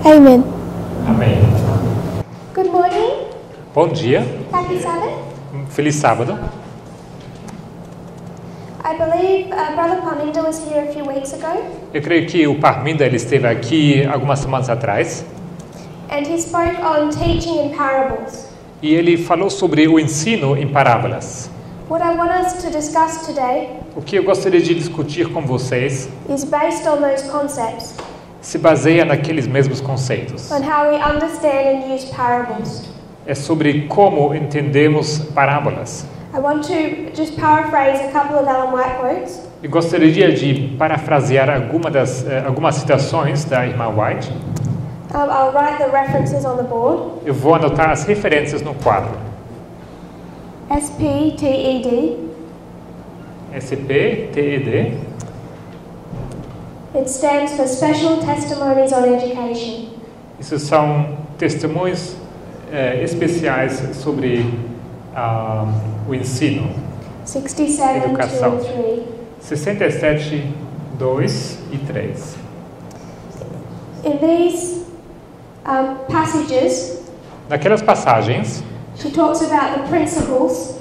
Amen. Amém. Good morning. Bom dia. Happy Sabbath. Feliz sábado. I believe Brother Parminda was here a few weeks ago, Eu creio que o Parminda ele esteve aqui algumas semanas atrás and he spoke on teaching in parables. e ele falou sobre o ensino em parábolas. What I want us to discuss today O que eu gostaria de discutir com vocês is based on those concepts, se baseia naqueles mesmos conceitos. on how we understand and use parables. É sobre como entendemos parábolas. I want to just paraphrase a couple of Ellen White quotes, Eu gostaria de parafrasear algumas citações da irmã White. I'll write the references on the board. Eu vou anotar as referências no quadro. SPTED. SPTED. It stands for Special Testimonies on Education. Isso são testemunhos especiais sobre o ensino. 67, Educação. 2 and 3. 67, 2 e 3. In these passages, Naquelas passagens, she talks about the principles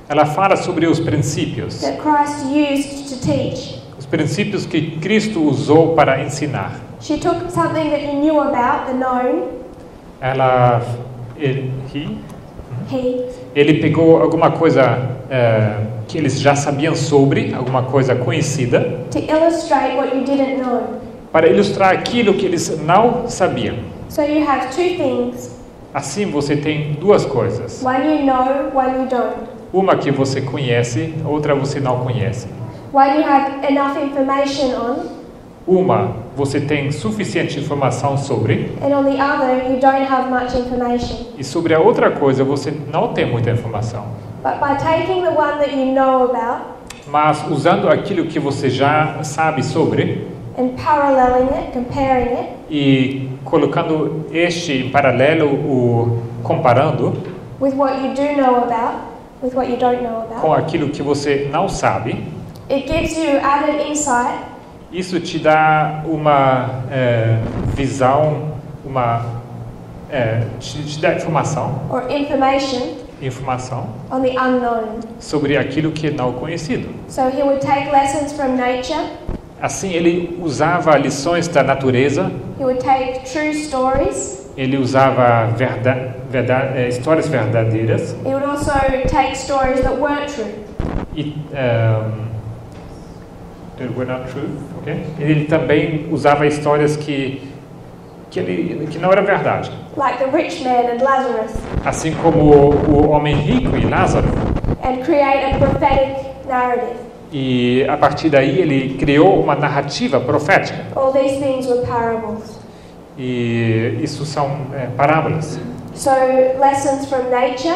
ela fala sobre os princípios. that Christ used to teach. Os princípios que Cristo usou para ensinar. She took something that you knew about, the known, Ele pegou alguma coisa que eles já sabiam sobre, alguma coisa conhecida, to illustrate what you didn't know. para ilustrar aquilo que eles não sabiam. So you have two things, Assim você tem duas coisas. one you know, one you don't. Uma que você conhece, outra você não conhece. One you have enough information on, Uma você tem suficiente informação sobre, and on the other you don't have much information. e sobre a outra coisa você não tem muita informação. But by taking the one that you know about Mas usando aquilo que você já sabe sobre and paralleling it, comparing it, e colocando este em paralelo, comparando with what you do know about, with what you don't know com about, aquilo que você não sabe, it gives you added insight isso te dá uma visão, te dá informação or information on the unknown. sobre aquilo que é não conhecido. So he would take lessons from nature, Assim, ele usava lições da natureza, he would take true stories, ele usava histórias verdadeiras he would also take stories that weren't true. e that were not true, okay? Ele também usava histórias que não eram verdade. Like the rich man and Lazarus, Assim como o homem rico e Lázaro. and create a prophetic narrative. E a partir daí ele criou uma narrativa profética. All these things were parables. E isso são parábolas. So lessons from nature,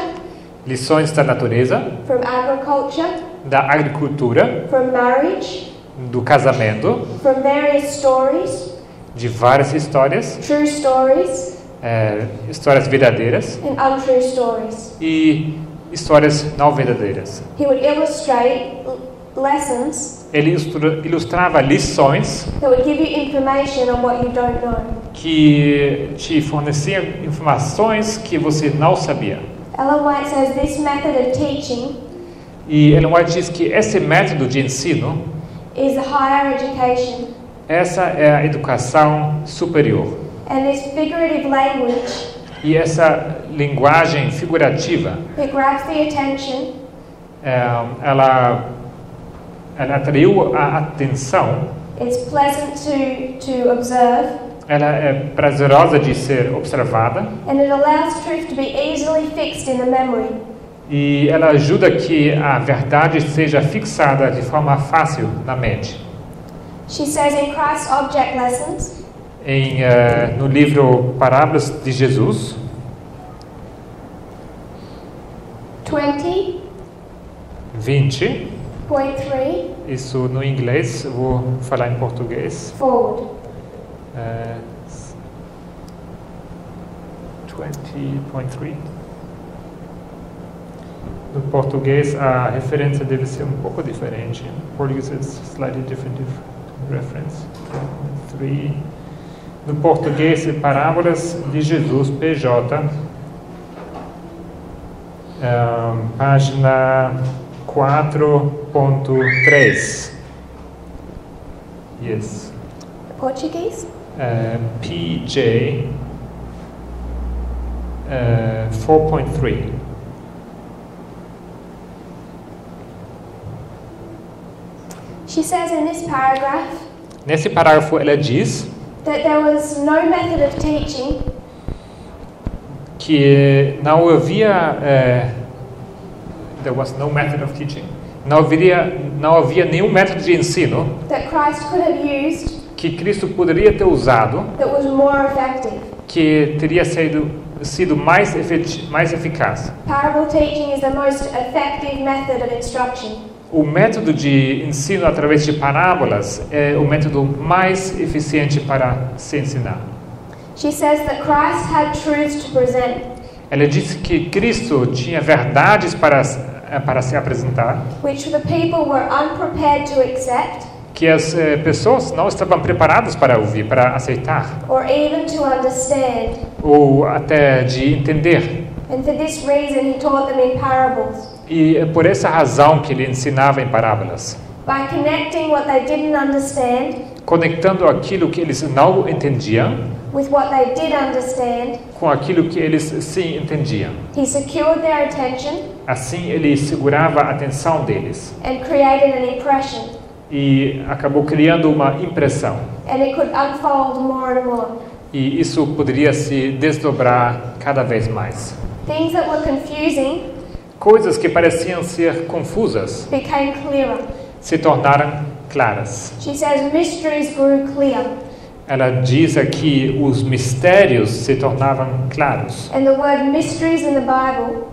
Lições da natureza, from agriculture, da agricultura, from marriage, do casamento, from various stories, de várias histórias, true stories histórias verdadeiras and untrue stories. e histórias não verdadeiras. He would illustrate lessons Ele ilustrava lições that would give you information on what you don't know. que te forneciam informações que você não sabia. Ellen White says this method of teaching E Ellen White diz que esse método de ensino, is higher education, essa é a educação superior. and this figurative language, E essa linguagem figurativa, it grabs the attention, ela atraiu a atenção, it's pleasant to observe, ela é prazerosa de ser observada and it allows truth to be easily fixed in the memory. e ela ajuda que a verdade seja fixada de forma fácil na mente. She says in Christ's Object Lessons, No livro Parábolas de Jesus, 20, 20.3, isso no inglês, vou falar em português. forward. 20.3. No português, a referência deve ser um pouco diferente. Em português, it's slightly different reference. 3. No português, Parábolas de Jesus, PJ, página 4.3. Yes. Portuguese? PJ 4.3. She says in this paragraph Nesse parágrafo ela diz that there was no method of teaching que não havia there was no method of teaching. Não havia nenhum método de ensino that Christ could have used que Cristo poderia ter usado that was more effective. que teria sido mais eficaz. Parable teaching is the most effective method of instruction. O método de ensino através de parábolas é o método mais eficiente para se ensinar. She says that Christ had truths to present, Ela disse que Cristo tinha verdades para se apresentar, which the people were unprepared to accept que as pessoas não estavam preparadas para ouvir, para aceitar, or even to understand. ou até de entender. And for this reason he taught them in parables, E é por essa razão que ele ensinava em parábolas, by connecting what they didn't understand conectando aquilo que eles não entendiam with what they did understand. com aquilo que eles sim entendiam. He secured their attention Assim ele segurava a atenção deles and created an impression, e acabou criando uma impressão. and it could unfold more and more. E isso poderia se desdobrar cada vez mais. Things that were confusing Coisas que pareciam ser confusas became clearer. se tornaram claras. She says mysteries grew clear, Ela diz aqui os mistérios se tornavam claros. and the word mysteries in the Bible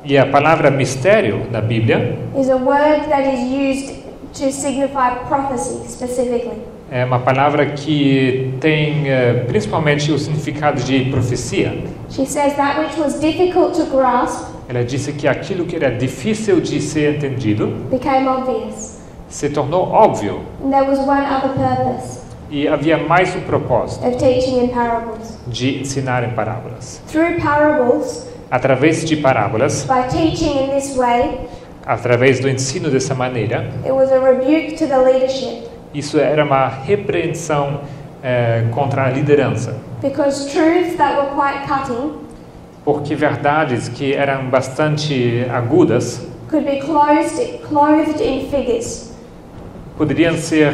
E a palavra mistério na Bíblia is a word that is used to signify prophecy specifically. é uma palavra que tem principalmente o significado de profecia. She says that which was difficult to grasp Ela disse que aquilo que era difícil de ser entendido became obvious. se tornou óbvio. And there was one other purpose E havia mais um propósito of teaching in parables. de ensinar em parábolas. Through parables, Através de parábolas, by teaching in this way, através do ensino dessa maneira, it was a rebuke to the leadership, isso era uma repreensão contra a liderança. because truths that were quite cutting Porque verdades que eram bastante agudas could be clothed in figures, poderiam ser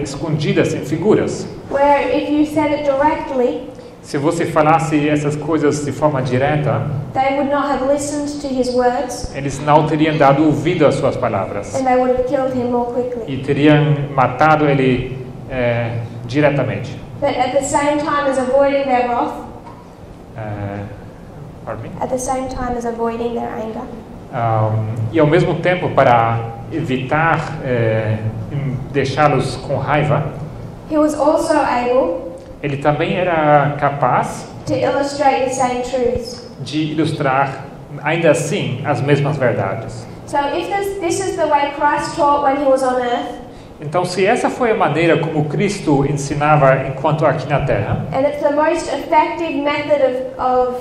escondidas em figuras. where if you said it directly, Se você falasse essas coisas de forma direta, they would not have listened to his words, eles não teriam dado ouvido às suas palavras and they would have killed him more quickly. e teriam matado ele diretamente. But at the same time as avoiding their wrath, Pardon me? at the same time as avoiding their anger, E ao mesmo tempo, para evitar deixá-los com raiva, he was also able ele também era capaz to illustrate the same truths. de ilustrar, ainda assim, as mesmas verdades. So if this is the way Christ taught when he was on earth, Então, se essa foi a maneira como Cristo ensinava enquanto aqui na Terra, and it's the most effective method of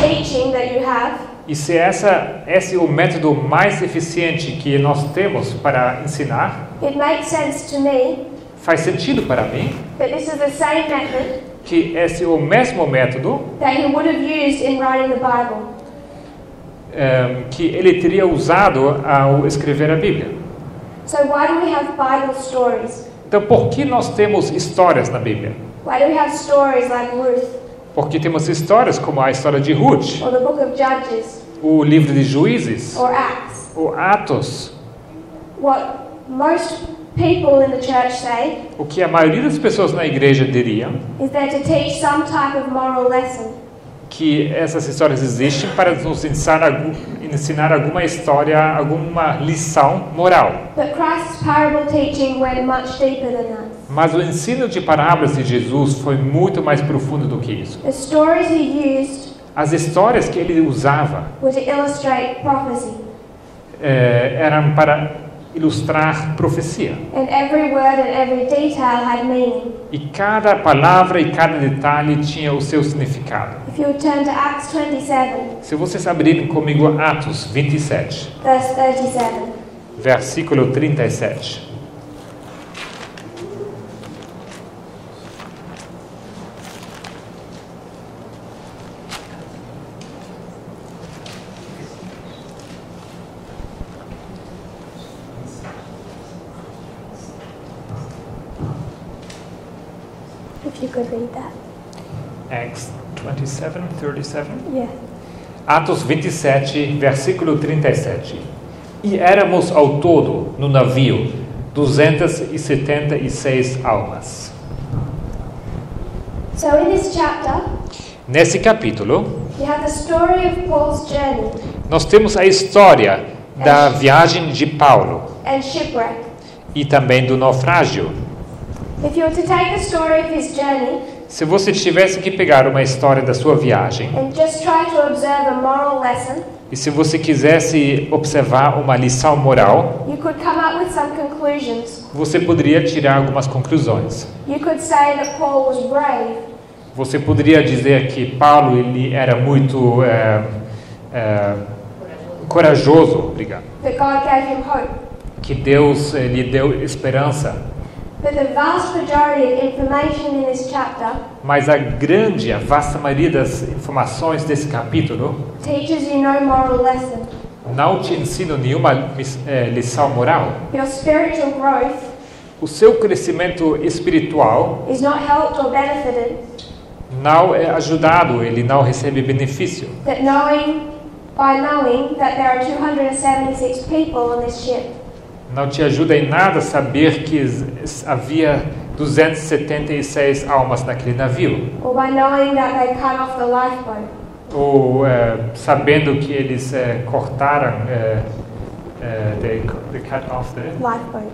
teaching that you have, e se esse é o método mais eficiente que nós temos para ensinar, it makes sense to me faz sentido para mim that this is the same method que esse é o mesmo método that he would have used in writing the Bible. Que ele teria usado ao escrever a Bíblia. So why do we have Bible stories? Então, por que nós temos histórias na Bíblia? Why do we have stories like Ruth Porque temos histórias como a história de Ruth, or the book of Judges o livro de Juízes, or Acts? o Atos. What most people in the church say O que a maioria das pessoas na igreja diriam is they're to teach some type of moral lesson. que essas histórias existem para nos ensinar alguma história, alguma lição moral. But Christ's parable teaching went much deeper than that. Mas o ensino de parábolas de Jesus foi muito mais profundo do que isso. The stories he used As histórias que ele usava were to illustrate prophecy. eram para ilustrar profecia. And every word and every detail had meaning. E cada palavra e cada detalhe tinha o seu significado. If you would turn to Acts 27, Se vocês abrirem comigo Atos 27, verse 37. versículo 37. If you could read that. Acts 27, 37. Yeah. Atos 27, versículo 37. E éramos ao todo, no navio, 276 almas. So in this chapter, Nesse capítulo, you have the story of Paul's journey nós temos a história da viagem de Paulo and shipwreck. e também do naufrágio. If you were to take the story of his journey Se você tivesse que pegar uma história da sua viagem and just try to observe a moral lesson, e se você quisesse observar uma lição moral, you could come up with some conclusions. você poderia tirar algumas conclusões. You could say that Paul was brave, Você poderia dizer que Paulo ele era muito corajoso, obrigado, that God gave him hope. que Deus lhe deu esperança. But the vast majority of information in this chapter Mas a vasta maioria das informações desse capítulo teaches you no moral lesson. não te ensinam nenhuma lição moral. Your spiritual growth O seu crescimento espiritual is not helped or benefited não é ajudado, ele não recebe benefício. by knowing that there are 276 people on this ship. Não te ajuda em nada saber que havia 276 almas naquele navio. Or by knowing that they cut off the lifeboat. Ou sabendo que eles cortaram, they cut off the, Lifeboat.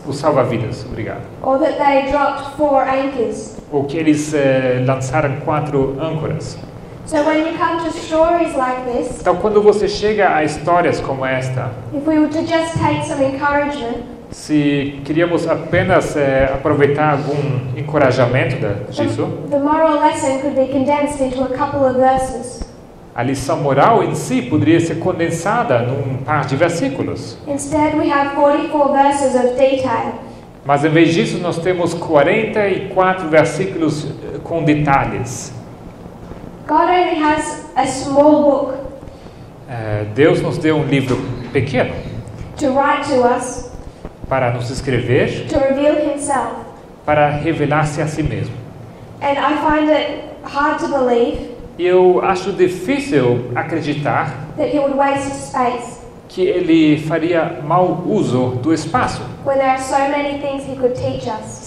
o salva-vidas, obrigado. Or that they dropped 4 anchors. Ou que eles lançaram 4 âncoras. So when you come to stories like this, Então, quando você chega a histórias como esta, if we were to just take some encouragement, se queríamos apenas aproveitar algum encorajamento disso, the moral lesson could be condensed into a couple of verses. a lição moral em si poderia ser condensada num par de versículos. Instead, we have 44 verses of detail. Mas em vez disso, nós temos 44 versículos com detalhes. God only has a small book Deus nos deu um livro pequeno to write to us, para nos escrever, to reveal Himself. para revelar-se a si mesmo. And I find it hard to believe E eu acho difícil acreditar that He would waste space que ele faria mau uso do espaço, when there are so many things He could teach us.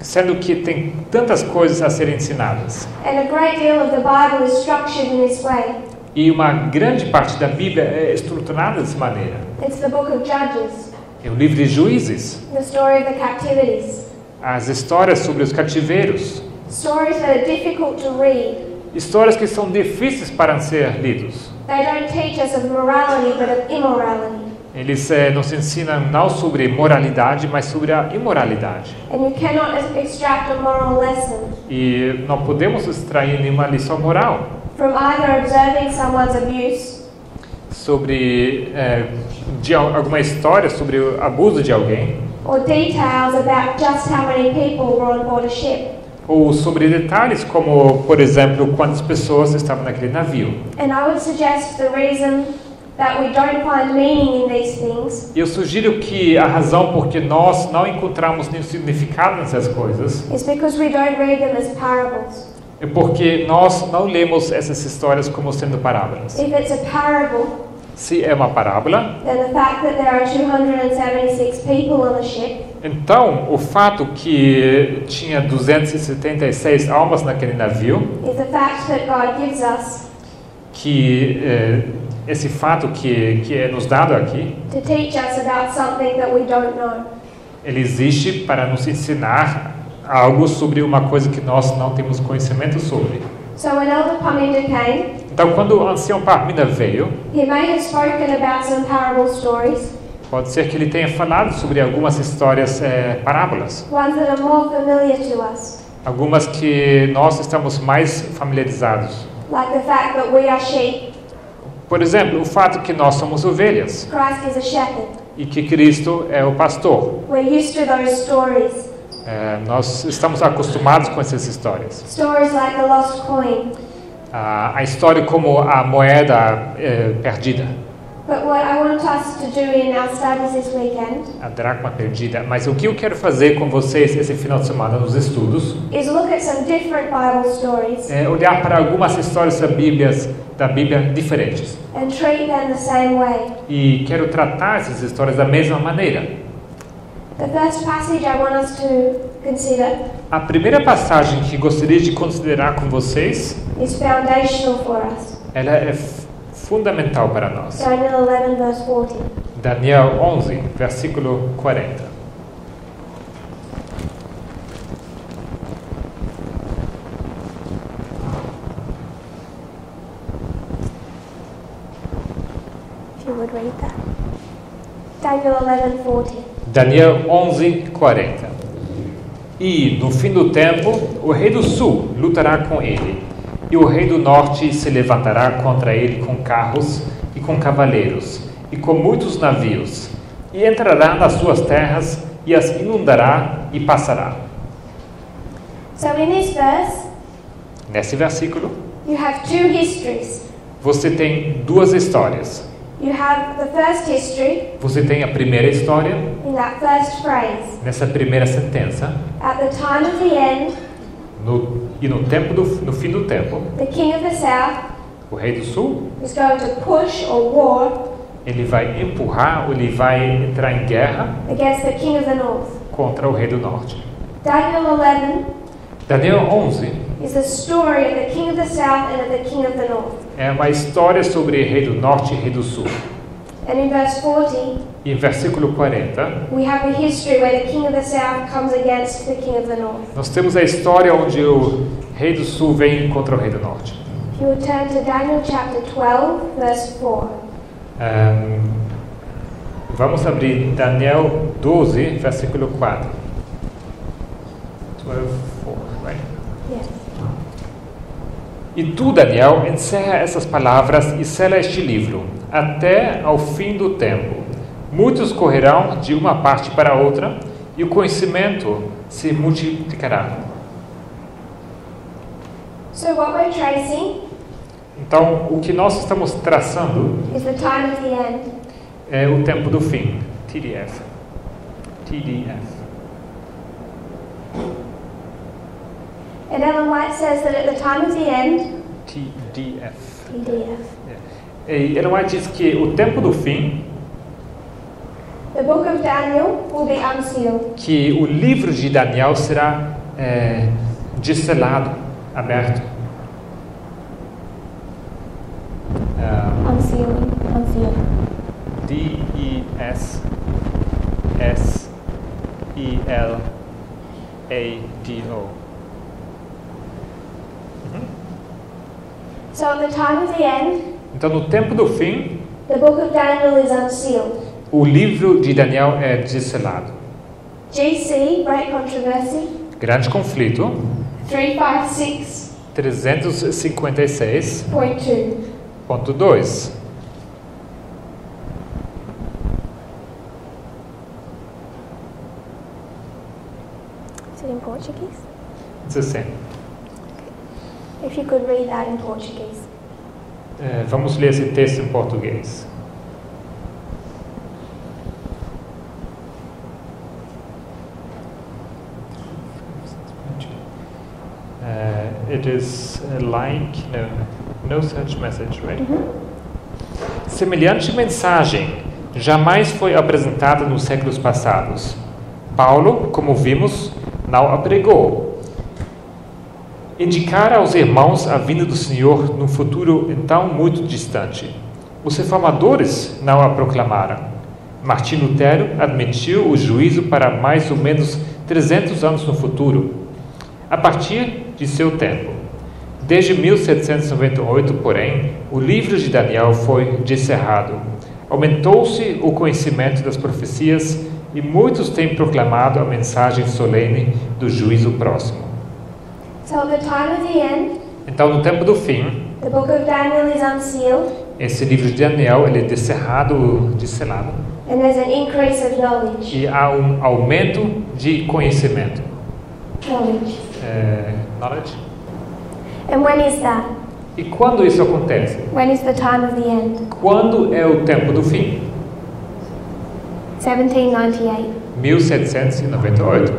sendo que tem tantas coisas a serem ensinadas. And a great deal of the Bible is structured in this way. E uma grande parte da Bíblia é estruturada dessa maneira. It's the book of Judges, É o livro de Juízes, the story of the captivities, as histórias sobre os cativeiros, stories that are difficult to read. histórias que são difíceis para ser lidos. They don't teach us of morality but of immorality. Eles nos ensinam não sobre moralidade, mas sobre a imoralidade. And you cannot extract a moral lesson E não podemos extrair nenhuma lição moral from either observing someone's abuse sobre de alguma história sobre o abuso de alguém, or details about just how many people were on board a ship. ou sobre detalhes como, por exemplo, quantas pessoas estavam naquele navio. And I would suggest the reason that we don't find meaning in these things Eu sugiro que a razão por que nós não encontramos nenhum significado nessas coisas is because we don't read them as parables. é porque nós não lemos essas histórias como sendo parábolas. If it's a parable, Se é uma parábola, then the fact that there are 276 people on the ship então o fato que tinha 276 almas naquele navio, is the fact that God gives us que esse fato que é nos dado aqui, to teach us about something that we don't know. ele existe para nos ensinar algo sobre uma coisa que nós não temos conhecimento sobre. So when Elder Paminda came, Então, quando o ancião Parmina veio, he may have spoken about some parable stories, pode ser que ele tenha falado sobre algumas histórias, parábolas, ones that are more familiar to us, algumas que nós estamos mais familiarizados. like the fact that we are sheep, Por exemplo, o fato que nós somos ovelhas Christ is a shepherd. e que Cristo é o pastor. We're used to those stories. Nós estamos acostumados com essas histórias. Stories like the lost coin. A história como a moeda perdida, But what I want us to do in our studies this weekend a dracma perdida. Mas o que eu quero fazer com vocês esse final de semana nos estudos is look at some different Bible stories é olhar para algumas histórias da Bíblia diferentes. and treat them the same way. E quero tratar essas histórias da mesma maneira. The first passage I want us to consider A primeira passagem que gostaria de considerar com vocês, is foundational for us. ela é fundamental para nós. Daniel 11 verse 40. Daniel 11, versículo 40. If you would read that. Daniel 11:40. Daniel 11, 40. E, no fim do tempo, o rei do sul lutará com ele, e o rei do norte se levantará contra ele com carros e com cavaleiros, e com muitos navios, e entrará nas suas terras, e as inundará e passará. So in this verse, Nesse versículo, you have two histories. você tem duas histórias. You have the first history Você tem a primeira história, in that first phrase. nessa primeira sentença, At the time of the end, no fim do tempo, the king of the south o rei do sul, is going to push or war ele vai empurrar, ou ele vai entrar em guerra against the king of the north. contra o rei do norte. Daniel 11 Daniel 11 is the story of the king of the south and of the king of the north. é uma história sobre rei do norte e rei do sul. And in verse 40, E em versículo 40, we have a history where the king of the south comes against the king of the north. nós temos a história onde o rei do sul vem contra o rei do norte. If you would turn to Daniel chapter 12, verse 4. Vamos abrir Daniel 12, versículo 4. 12, 4, right? Yes. E tu, Daniel, encerra essas palavras e sela este livro, até ao fim do tempo. Muitos correrão de uma parte para outra, e o conhecimento se multiplicará. So what we're tracing Então, o que nós estamos traçando is the time of the end. é o tempo do fim. TDF. TDF. And Ellen White says that at the time of the end, TDF. PDF, E Ellen White diz que o tempo do fim, the book of Daniel will be unsealed. que o livro de Daniel será desselado, aberto. Unsealing, unsealed. D-E-S-S-E-L-A-D-O. So at the time of the end, Então, no tempo do fim, the book of Daniel is unsealed. o livro de Daniel é desselado. GC, Great Controversy, Grande conflito, 356.2. 356.2. Is it in Portuguese? Diz assim, If you could read that in Portuguese. vamos ler esse texto em português. It is like no such message, right? Semelhante mensagem jamais foi apresentada nos séculos passados. Paulo, como vimos, não a pregou. Indicara aos irmãos a vinda do Senhor num futuro então muito distante. Os reformadores não a proclamaram. Martim Lutero admitiu o juízo para mais ou menos 300 anos no futuro, a partir de seu tempo. Desde 1798, porém, o livro de Daniel foi descerrado. Aumentou-se o conhecimento das profecias e muitos têm proclamado a mensagem solene do juízo próximo. So at the time of the end, Então, no tempo do fim, the book of Daniel is unsealed, esse livro de Daniel ele é descerrado, desselado, and there's an increase of knowledge. e há um aumento de conhecimento. Knowledge. And when is that? E quando isso acontece? When is the time of the end? Quando é o tempo do fim? 1798. 1798.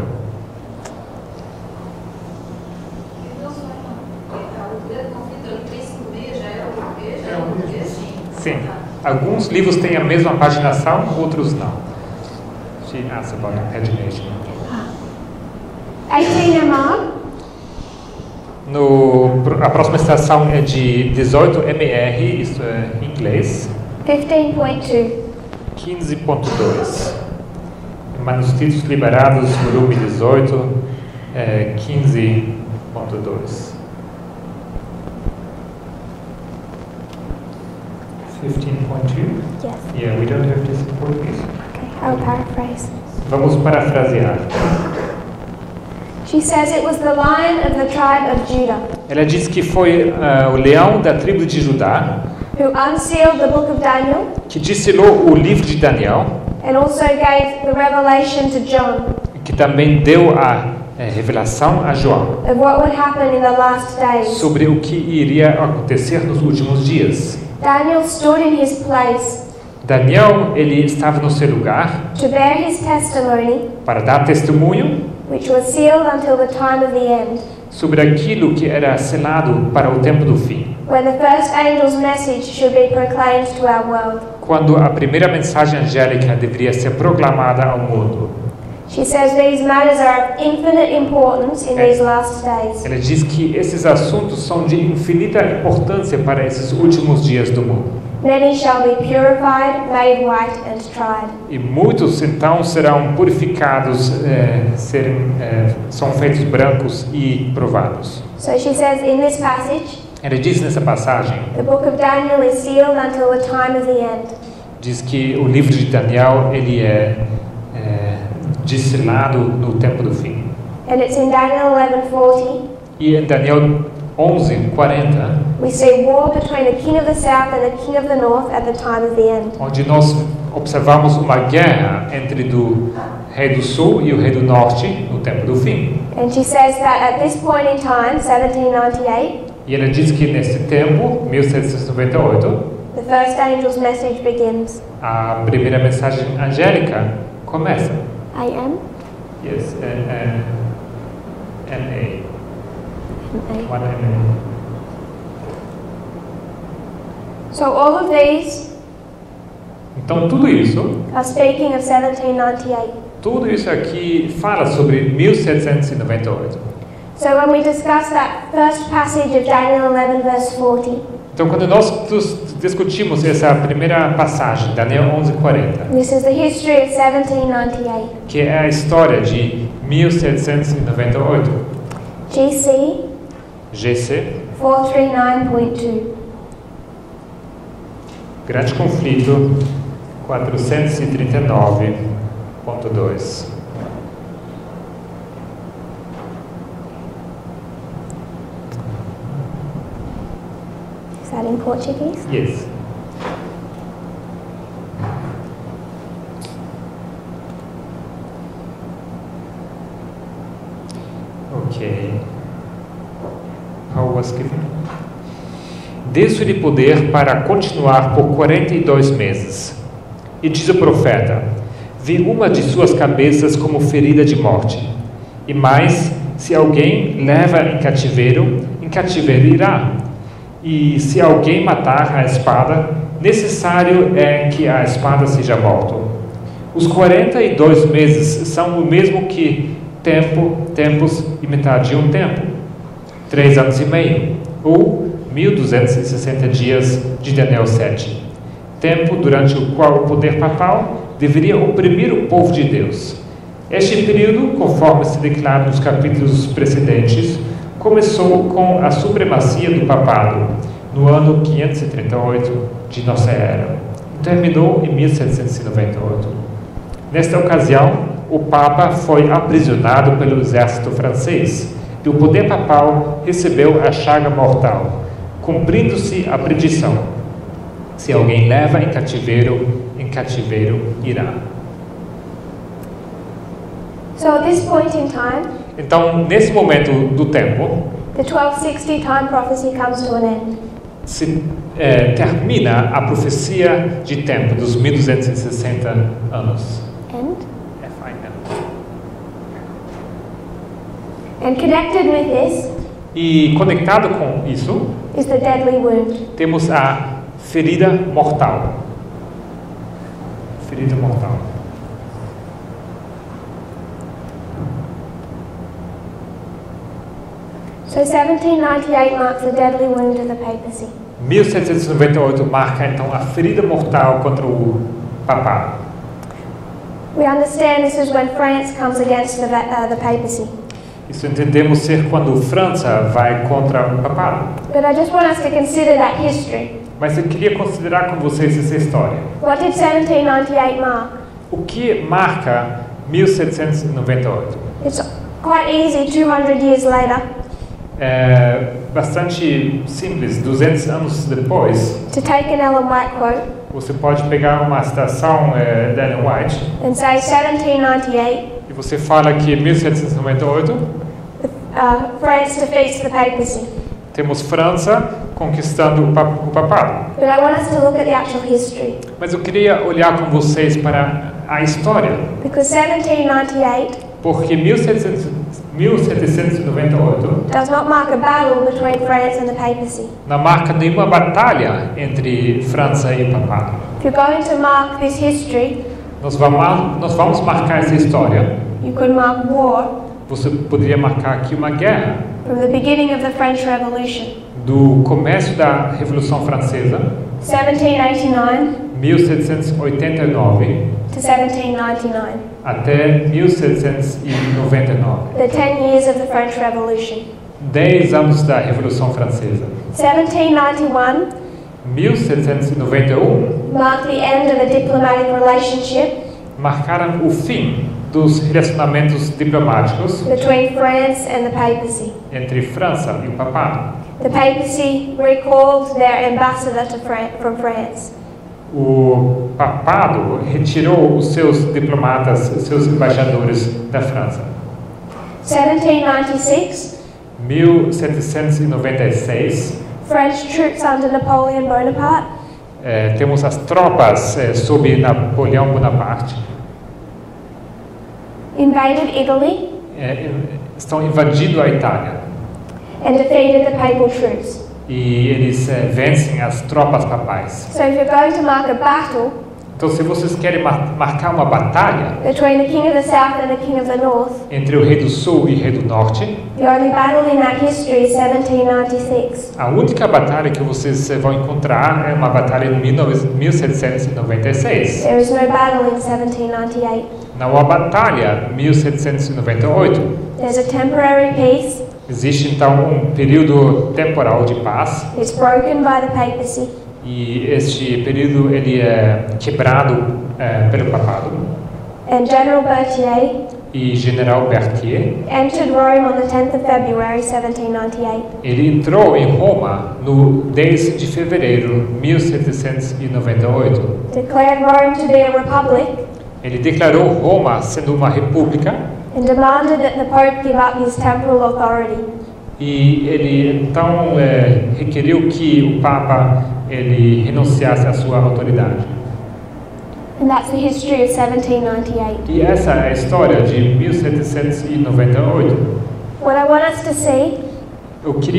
Sim. Alguns livros têm a mesma paginação, outros não. She asked about pagination. 18 MR, A próxima estação é de 18 MR, isso é em inglês. 15.2. 15.2. Manuscritos liberados, volume 18, 15.2. 15.2? Yes. Yeah, we don't have this in Portuguese. Okay, I'll paraphrase. Vamos parafrasear. She says it was the Lion of the tribe of Judah Ela diz que foi o leão da tribo de Judá who unsealed the book of Daniel que destilou o livro de Daniel, and also gave the revelation to John que também deu a revelação a João of what would happen in the last days. sobre o que iria acontecer nos últimos dias. Daniel stood in his place Daniel, ele estava no seu lugar to bear his testimony, para dar testemunho which was sealed until the time of the end, sobre aquilo que era selado para o tempo do fim, when the first angel's message should be proclaimed to our world. quando a primeira mensagem angélica deveria ser proclamada ao mundo. She says these matters are of infinite importance in these last days. Ela diz que esses assuntos são de infinita importância para esses últimos dias do mundo. Many shall be purified, made white, and tried. E muitos então serão purificados, são feitos brancos e provados. So she says in this passage, Ela diz nessa passagem, the book of Daniel is sealed until the time of the end. diz que o livro de Daniel ele é destilado no tempo do fim. And it's in Daniel 11:40. E em Daniel 11:40, We see war between the king of the south and the king of the north at the time of the end. onde nós observamos uma guerra entre do rei do sul e o rei do norte no tempo do fim. And she says that at this point in time, 1798, E ela diz que nesse tempo, 1798, the first angel's message begins. a primeira mensagem angélica começa. I am. Yes, N-A. A. One N-A. So all of these Então tudo isso speaking of 1798. Tudo isso aqui fala sobre 1798. So when we discuss that first passage of Daniel 11 verse 40, Então, quando nós discutimos essa primeira passagem, Daniel 11:40, this is the history of 1798. que é a história de 1798, GC GC, 439.2. Grande Conflito 439.2. Is that in Portuguese? Yes. Ok. How was given? Desse-lhe poder para continuar por 42 meses. E diz o profeta: vi uma de suas cabeças como ferida de morte. E mais, se alguém leva em cativeiro irá. E se alguém matar a espada, necessário é que a espada seja morta. Os 42 meses são o mesmo que tempos e metade de um tempo. 3 anos e meio, ou 1260 dias de Daniel 7. Tempo durante o qual o poder papal deveria oprimir o povo de Deus. Este período, conforme se declara nos capítulos precedentes, começou com a supremacia do papado no ano 538 de nossa era e terminou em 1798. Nesta ocasião, o Papa foi aprisionado pelo exército francês e o poder papal recebeu a chaga mortal, cumprindo-se a predição: se alguém leva em cativeiro irá. So at this point in time, Então, nesse momento do tempo, the 1260 time prophecy comes to an end. termina a profecia de tempo dos 1260 anos. End? Final. And connected with this E conectado com isso, is the deadly wound. temos a ferida mortal. Ferida mortal. So 1798 marks the deadly wound of the papacy. 1798 marca então a ferida mortal contra o papado. We understand this is when France comes against the papacy. Isso entendemos ser quando França vai contra o papado. But I just want us to consider that history. Mas eu queria considerar com vocês essa história. What did 1798 mark? O que marca 1798? It's quite easy 200 years later É bastante simples. 200 anos depois, to take an Ellen White quote você pode pegar uma citação da Ellen White and say 1798, e você fala que 1798 France defeats the papacy. temos França conquistando o papado. But I want us to look at the actual history. Mas eu queria olhar com vocês para a história, Because 1798 porque 1798 does not mark a battle between France and the papacy. não marca nenhuma batalha entre França e papado. If you're going to mark this history, Nós vamos marcar essa história. you could mark war Você poderia marcar aqui uma guerra from the beginning of the French Revolution, do começo da Revolução Francesa, 1789 1789 to 1799, até 1799. the 10 years of the French Revolution. 10 anos da Revolução Francesa. 1791 1791 marked the end of a diplomatic relationship marcaram o fim dos relacionamentos diplomáticos between France and the papacy. entre França e o papado. The papacy recalled their ambassador from France. O papado retirou os seus diplomatas, seus embaixadores da França. 1796, 1796, French troops under Napoleon Bonaparte temos as tropas sob Napoleão Bonaparte invaded Italy estão invadindo a Itália and defeated the papal troops. e eles vencem as tropas papais. So if you're going to mark a battle Então, se vocês querem marcar uma batalha between the king of the south and the king of the north, entre o rei do sul e o rei do norte, the only battle in that history is 1796. a única batalha que vocês vão encontrar é uma batalha em 1796. There is no battle in 1798. Não há batalha em 1798. There's a temporary peace. Existe então um período temporal de paz It's broken by the papacy. e este período ele é quebrado pelo papado. And General Berthier E General Berthier, entered Rome on the 10th of February 1798. ele entrou em Roma no 10 de fevereiro de 1798. Declared Rome to be a republic Ele declarou Roma sendo uma república and demanded that the Pope give up his temporal authority. e ele então requeriu que o Papa ele renunciasse à sua autoridade. And that's the history of 1798. E essa é a história de 1798. What I want us to see O que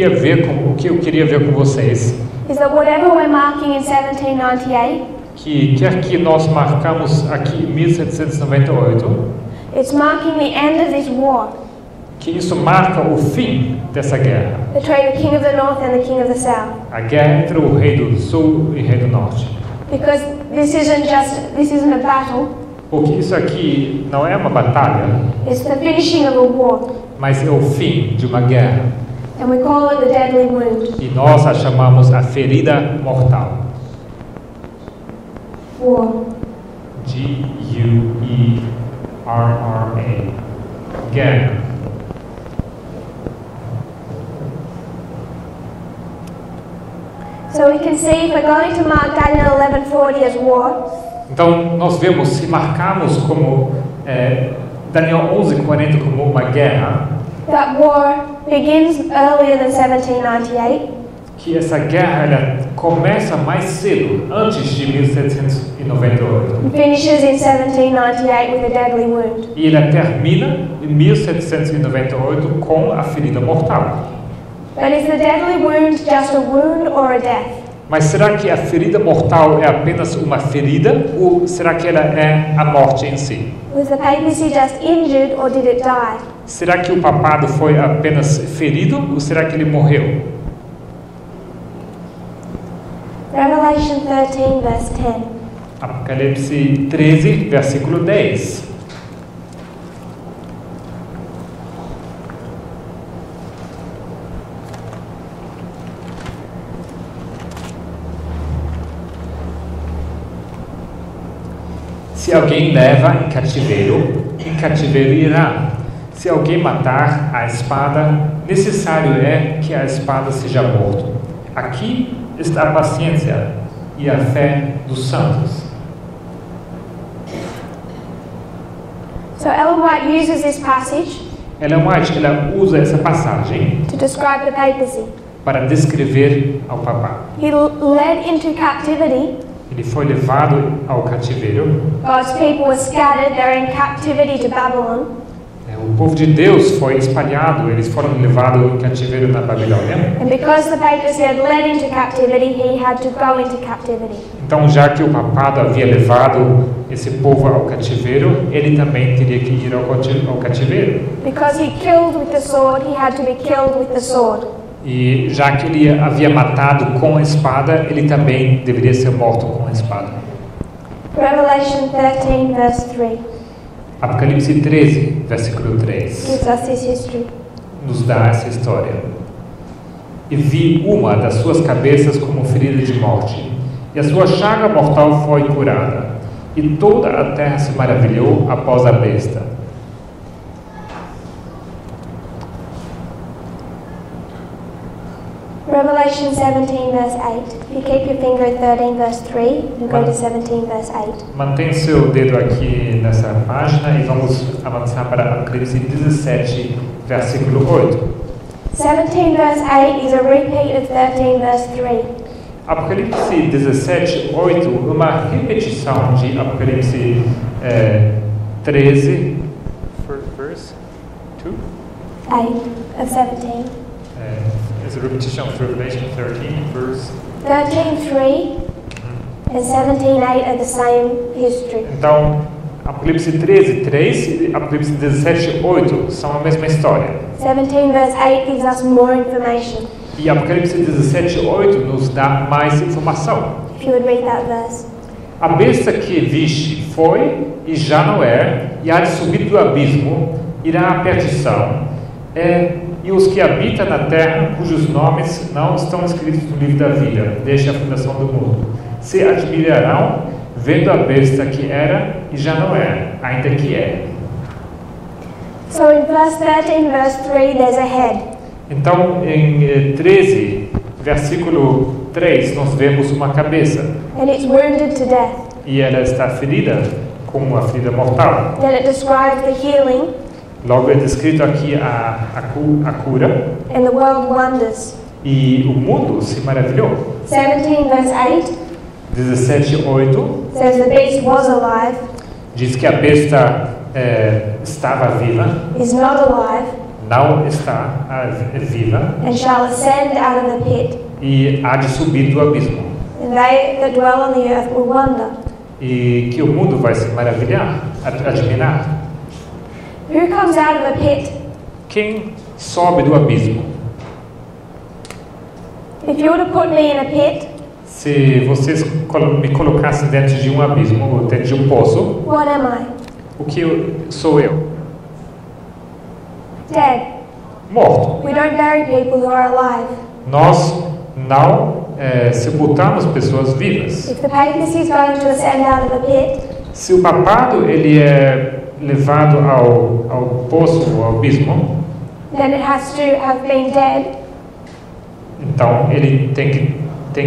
eu queria ver com vocês is that whatever we're marking in 1798, que quer que nós marcamos aqui em 1798, it's marking the end of this war que isso marca o fim dessa guerra. between the king of the north and the king of the south. A guerra entre o rei do sul e o rei do norte. Because this isn't a battle, Porque isso aqui não é uma batalha, it's the finishing of a war. mas é o fim de uma guerra. And we call it the deadly wound. E nós a chamamos a ferida mortal. War. G-U-E-R-R-A. Guerra. So we can see if we're going to mark Daniel 11:40 as war, Então, nós vemos, se marcarmos como Daniel 11:40 como uma guerra, that war begins earlier than 1798 que essa guerra ela começa mais cedo, antes de 1798, and finishes in 1798 with a deadly wound. e ela termina em 1798 com a ferida mortal. But is the deadly wound just a wound or a death? Mas será que a ferida mortal é apenas uma ferida ou será que ela é a morte em si? Was the papacy just injured or did it die? Será que o papado foi apenas ferido ou será que ele morreu? Revelation 13 verse 10. Apocalipse 13, versículo 10. Se alguém leva em cativeiro irá. Se alguém matar a espada, necessário é que a espada seja morto. Aqui está a paciência e a fé dos santos. So Ellen White uses this passage Ellen White ela usa essa passagem to describe the papacy. para descrever ao papado. He led into captivity. Ele foi levado ao cativeiro. God's people were scattered. They're in captivity to Babylon. O povo de Deus foi espalhado, eles foram levados em cativeiro na Babilônia. And because the papacy had led into captivity, he had to go into captivity. Então, já que o papado havia levado esse povo ao cativeiro, ele também teria que ir ao cativeiro. Because he killed with the sword, he had to be killed with the sword. E já que ele havia matado com a espada, ele também deveria ser morto com a espada. Revelation 13 verse 3 Apocalipse 13, versículo 3, gives us this history. nos dá essa história. E vi uma das suas cabeças como ferida de morte, e a sua chaga mortal foi curada, e toda a terra se maravilhou após a besta. Revelation 17 verse 8. If you keep your finger at 13 verse 3 and go to 17 verse 8. Mantém seu dedo aqui nessa página e vamos avançar para Apocalipse 17, versículo 8. 17 verse 8 is a repeat of 13 verse 3. Apocalipse 17, 8, uma repetição de Apocalipse 13, verse 2? 8 of 17. It's a repetition of Revelation 13, verse. 13:3 and 17:8 are the same history. Então, Apocalipse 13, 3 e Apocalipse 17, 8 são a mesma história. 17 verse 8 gives us more information. E Apocalipse 17, 8 nos dá mais informação. If you would read that verse. A besta que viste foi e já não é, e há de subir do abismo, irá à perdição, e os que habitam na terra, cujos nomes não estão escritos no livro da vida, desde a fundação do mundo, se admirarão vendo a besta que era e já não é, ainda que é. So in verse 13, verse 3, there's a head. Então, em 13, versículo 3, nós vemos uma cabeça. And it's wounded to death. E ela está ferida com uma ferida mortal. Then it describes the healing. Logo é descrito aqui a cura. And the world wonders. E o mundo se maravilhou. 17 verse 8 17, 8 says the beast was alive, diz que a besta estava viva, is not alive, não está viva and shall ascend out of the pit. e há de subir do abismo. And they that dwell on the earth will wonder. E que o mundo vai se maravilhar, admirar. Who comes out of a pit? Quem sobe do abismo? If you were to put me in a pit, Se vocês me colocassem dentro de um abismo ou dentro de um poço, what am I? o que sou eu? Dead. morto. We don't bury people who are alive. Nós não sepultamos pessoas vivas. If the papacy is going to ascend out of a pit, Se o papado ele é levado ao poço, ao abismo, then it has to have been dead, então ele tem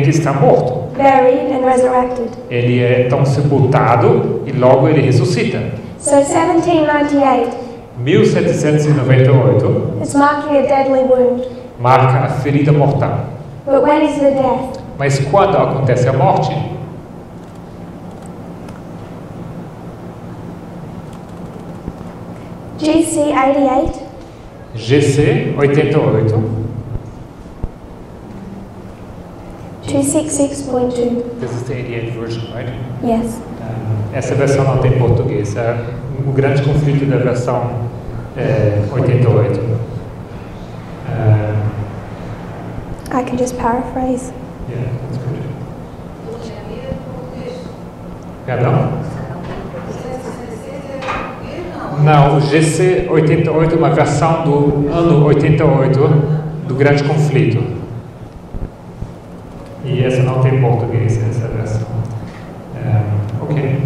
que estar morto. buried, and resurrected. Ele é então sepultado e logo ele ressuscita. So 1798 1798 is marking a deadly wound. marca a ferida mortal. But when is the death? Mas quando acontece a morte? GC 88, GC 88, 266.2. this is the 88 version, right? Yes. Essa versão não tem português. É o grande conflito da versão 88. I can just paraphrase. Yeah, that's good. Perdão? Não, o GC 88 é uma versão do ano 88 do grande conflito. E essa não tem português, essa versão. Ok.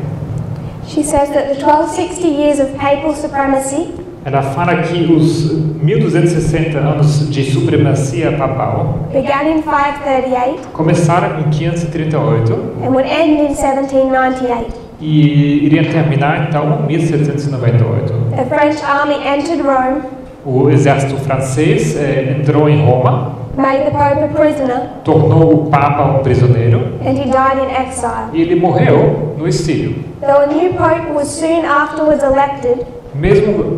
She says that the 1260 years of papal supremacy Ela fala que os 1260 anos de supremacia papal began in 538 começaram em 538 and would end in 1798. e iriam terminar então em 1798. The French army entered Rome, O exército francês entrou em Roma, made the Pope a prisoner, tornou o Papa um prisioneiro and he died in exile. e ele morreu no exílio. Though a new Pope was soon afterwards elected, Mesmo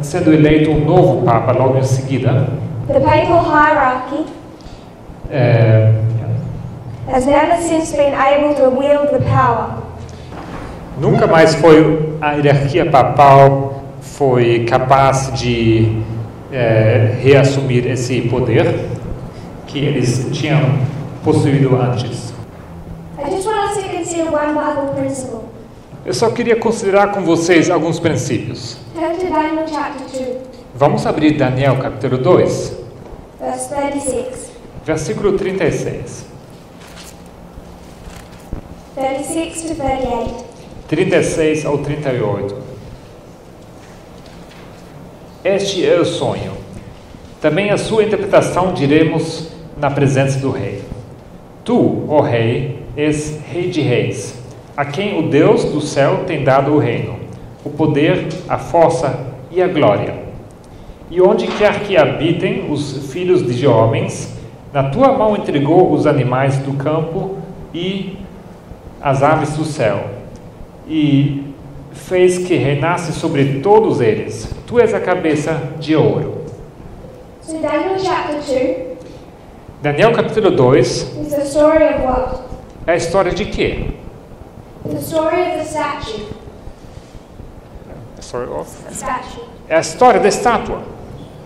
sendo eleito um novo Papa logo em seguida, the papal hierarchy has never since been able to wield the power. nunca mais a hierarquia papal foi capaz de reassumir esse poder que eles tinham possuído antes. I just want us to consider one Bible principle. Eu só queria considerar com vocês alguns princípios. Turn to Daniel chapter 2, Vamos abrir Daniel capítulo 2, verse 36. versículo 36. 36 to 38. 36 ao 38. Este é o sonho. Também a sua interpretação diremos na presença do rei. Tu, ó rei, és rei de reis, a quem o Deus do céu tem dado o reino, o poder, a força e a glória. E onde quer que habitem os filhos de homens, na tua mão entregou os animais do campo e as aves do céu, e fez que reinasse sobre todos eles. Tu és a cabeça de ouro. So Daniel chapter 2 Daniel capítulo 2 is the story of what? é a história de quê? The story of the statue. The statue. É a história da estátua.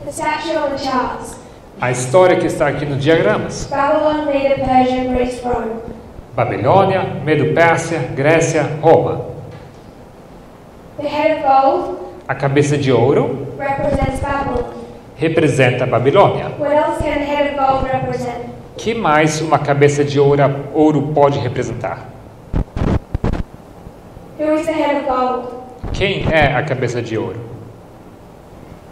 The statue on the charts. A história que está aqui no diagramas. Babylon, Medo, Persia, Greece, Rome. Babilônia, Medo-Pérsia, Grécia, Roma. The head of gold A cabeça de ouro represents Babylon. representa a Babilônia. What else can the head of gold represent? Que mais uma cabeça de ouro pode representar? Who is the head of gold? Quem é a cabeça de ouro?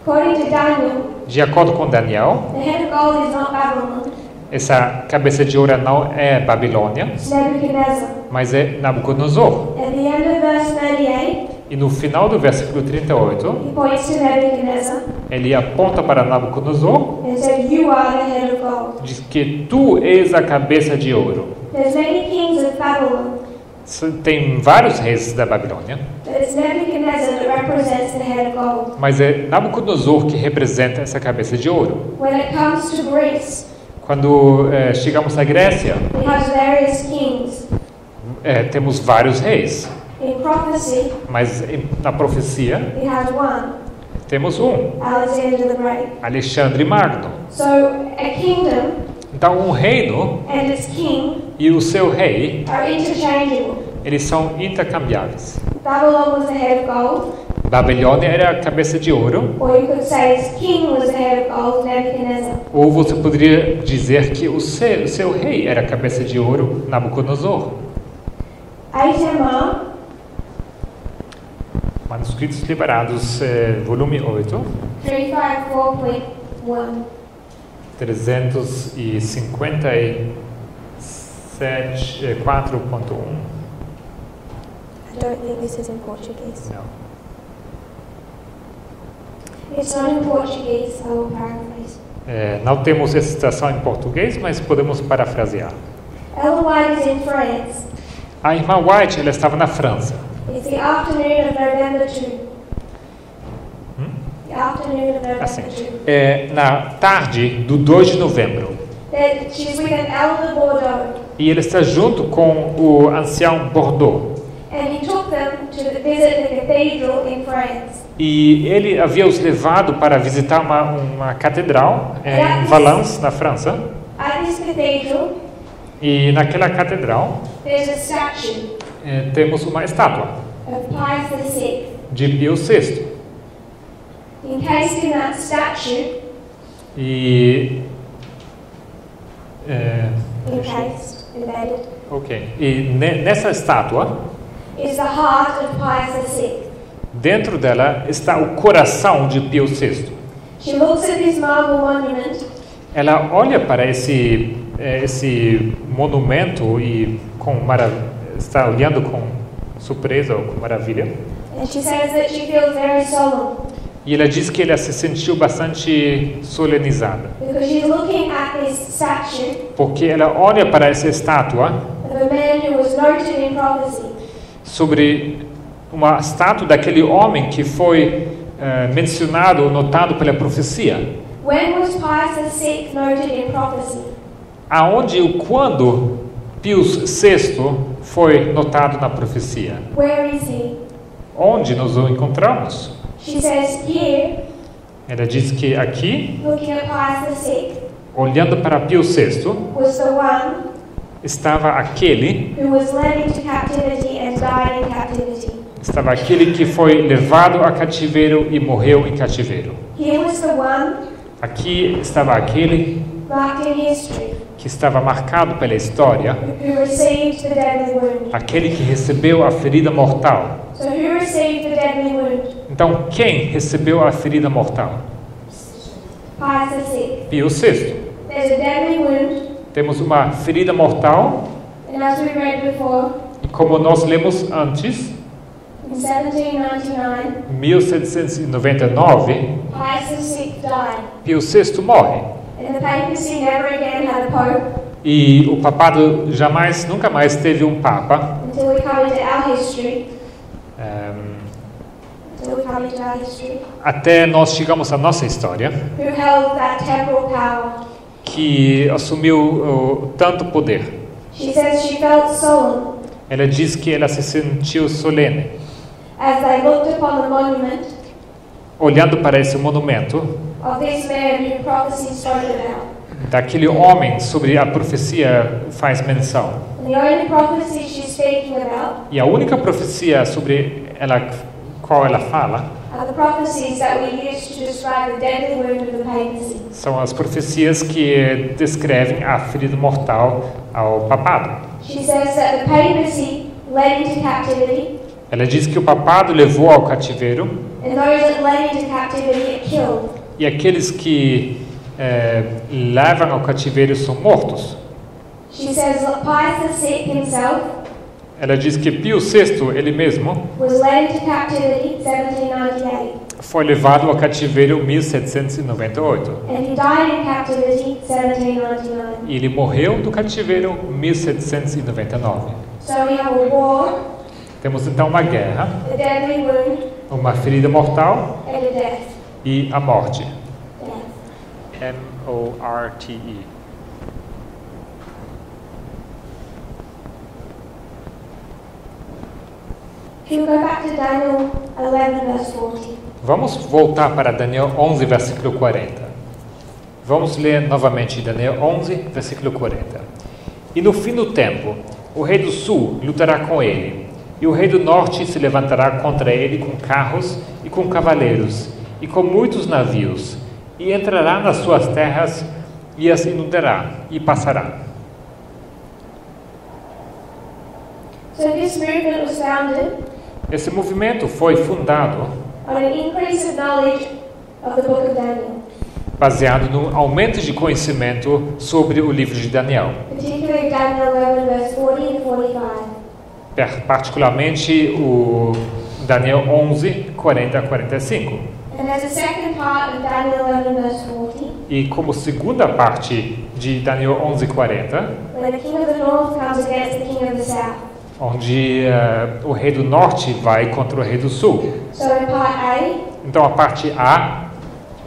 According to Daniel, De acordo com Daniel, the head of gold is not Babylon, essa cabeça de ouro não é Babilônia, it's Nebuchadnezzar. mas é Nabucodonosor. At the end of verse 38, E no final do versículo 38, he points to Nebuchadnezzar ele aponta para Nabucodonosor, and said, "You are the head of gold." diz que tu és a cabeça de ouro. There's many kings of Babylon, Tem vários reis da Babilônia, but it's Nebuchadnezzar that represents the head of gold. mas é Nabucodonosor que representa essa cabeça de ouro. When it comes to Greece, Quando chegamos à Grécia, it has various kings. temos vários reis, In prophecy, mas na profecia it has one, temos um, Alexander the Great. Alexandre Magno. So a kingdom Então um reino and its king e o seu rei, are interchangeable. eles são intercambiáveis. Babylon was the head of gold, Babilônia era a cabeça de ouro. Or you could say his king was the head of gold, Nebuchadnezzar. Ou você poderia dizer que o seu rei era a cabeça de ouro, Nabucodonosor. HMR, Manuscritos Liberados, volume 8, 354.1. 357, 4.1. I don't think this is in Portuguese. Não. It's not in Portuguese, I will paraphrase. Não temos essa citação em português, mas podemos parafrasear. Ellen White is in France. A irmã White, ela estava na França. It's the afternoon of November 2. The afternoon of November Assim, 2. na tarde do 2 de novembro. She's with an elder Bordeaux. E ele está junto com o ancião Bordeaux. And he took them to visit the cathedral in France. E ele havia os levado para visitar uma catedral em Valence, na França. At this cathedral, E naquela catedral there's a statue temos uma estátua of Pius VI. de Pio VI. Encased in that statue, E encased, embedded, ok. E nessa estátua, is the heart of Pius VI. dentro dela está o coração de Pio VI. She looks at this marble monument Ela olha para esse monumento e está olhando com surpresa ou com maravilha. and she says that she feels very solemn E ela diz que ela se sentiu bastante solenizada, because she's looking at this statue porque ela olha para essa estátua of a man who was noted in prophecy. sobre uma estátua daquele homem que foi mencionado ou notado pela profecia. When was Pius VI noted in prophecy? Aonde e quando Pio VI foi notado na profecia? Where is he? Onde nós o encontramos? She says here, Ela diz que aqui, looking at Pius VI, olhando para Pio VI, was the one estava aquele who was led into captivity and died in captivity. Estava aquele que foi levado a cativeiro e morreu em cativeiro. Here was the one Aqui estava aquele marked in history que estava marcado pela história, who received the deadly wound. aquele que recebeu a ferida mortal. So who received the deadly wound? Então, quem recebeu a ferida mortal? Pius VI. Pio VI. There's a deadly wound, Temos uma ferida mortal, and as we read before, e como nós lemos antes, in 1799, 1799, Pius VI died, Pio VI morre. and the papacy never again had a pope E o papado nunca mais teve um papa. until we come into our history. ehm, History, até nós chegamos à nossa história, who held that temporal power. que assumiu tanto poder. She says she felt solemn Ela diz que ela se sentiu solene, as they looked upon the monument olhando para esse monumento of this man who prophecy spoke about. daquele homem sobre a profecia faz menção. And the only prophecy she's speaking about E a única profecia sobre ela, qual ela fala, are the prophecies that we use to describe the deadly wound of the papacy. são as profecias que descrevem a ferida mortal ao papado. She says that the papacy led into captivity, Ela diz que o papado levou ao cativeiro and those that led into captivity it killed. e aqueles que levam ao cativeiro são mortos. She says that Pius VI himself Ela diz que Pio VI, ele mesmo, was led into captivity in 1798, foi levado ao cativeiro em 1798. and he died in captivity in 1799. E ele morreu do cativeiro em 1799. So we have a war, Temos então uma guerra, a deadly wound, uma ferida mortal and a death. e a morte. Death. M-O-R-T-E. If you go back to Daniel 11, verse 40. Vamos voltar para Daniel 11, versículo 40. Vamos ler novamente Daniel 11, versículo 40. E no fim do tempo, o rei do sul lutará com ele, E o rei do norte se levantará contra ele com carros e com cavaleiros, e com muitos navios, e entrará nas suas terras e as inundará, e passará. So this movement was founded Esse movimento foi fundado on an increase of knowledge of the book of Daniel, baseado no aumento de conhecimento sobre o livro de Daniel, particularly Daniel 11, verse 40 and 45. particularmente o Daniel 11, 40 a 45. And as a second part of Daniel 11, verse 40, E como segunda parte de Daniel 11, 40, when the king of the north comes against the king of the south. onde o rei do norte vai contra o rei do sul. So in part A, Então a parte A,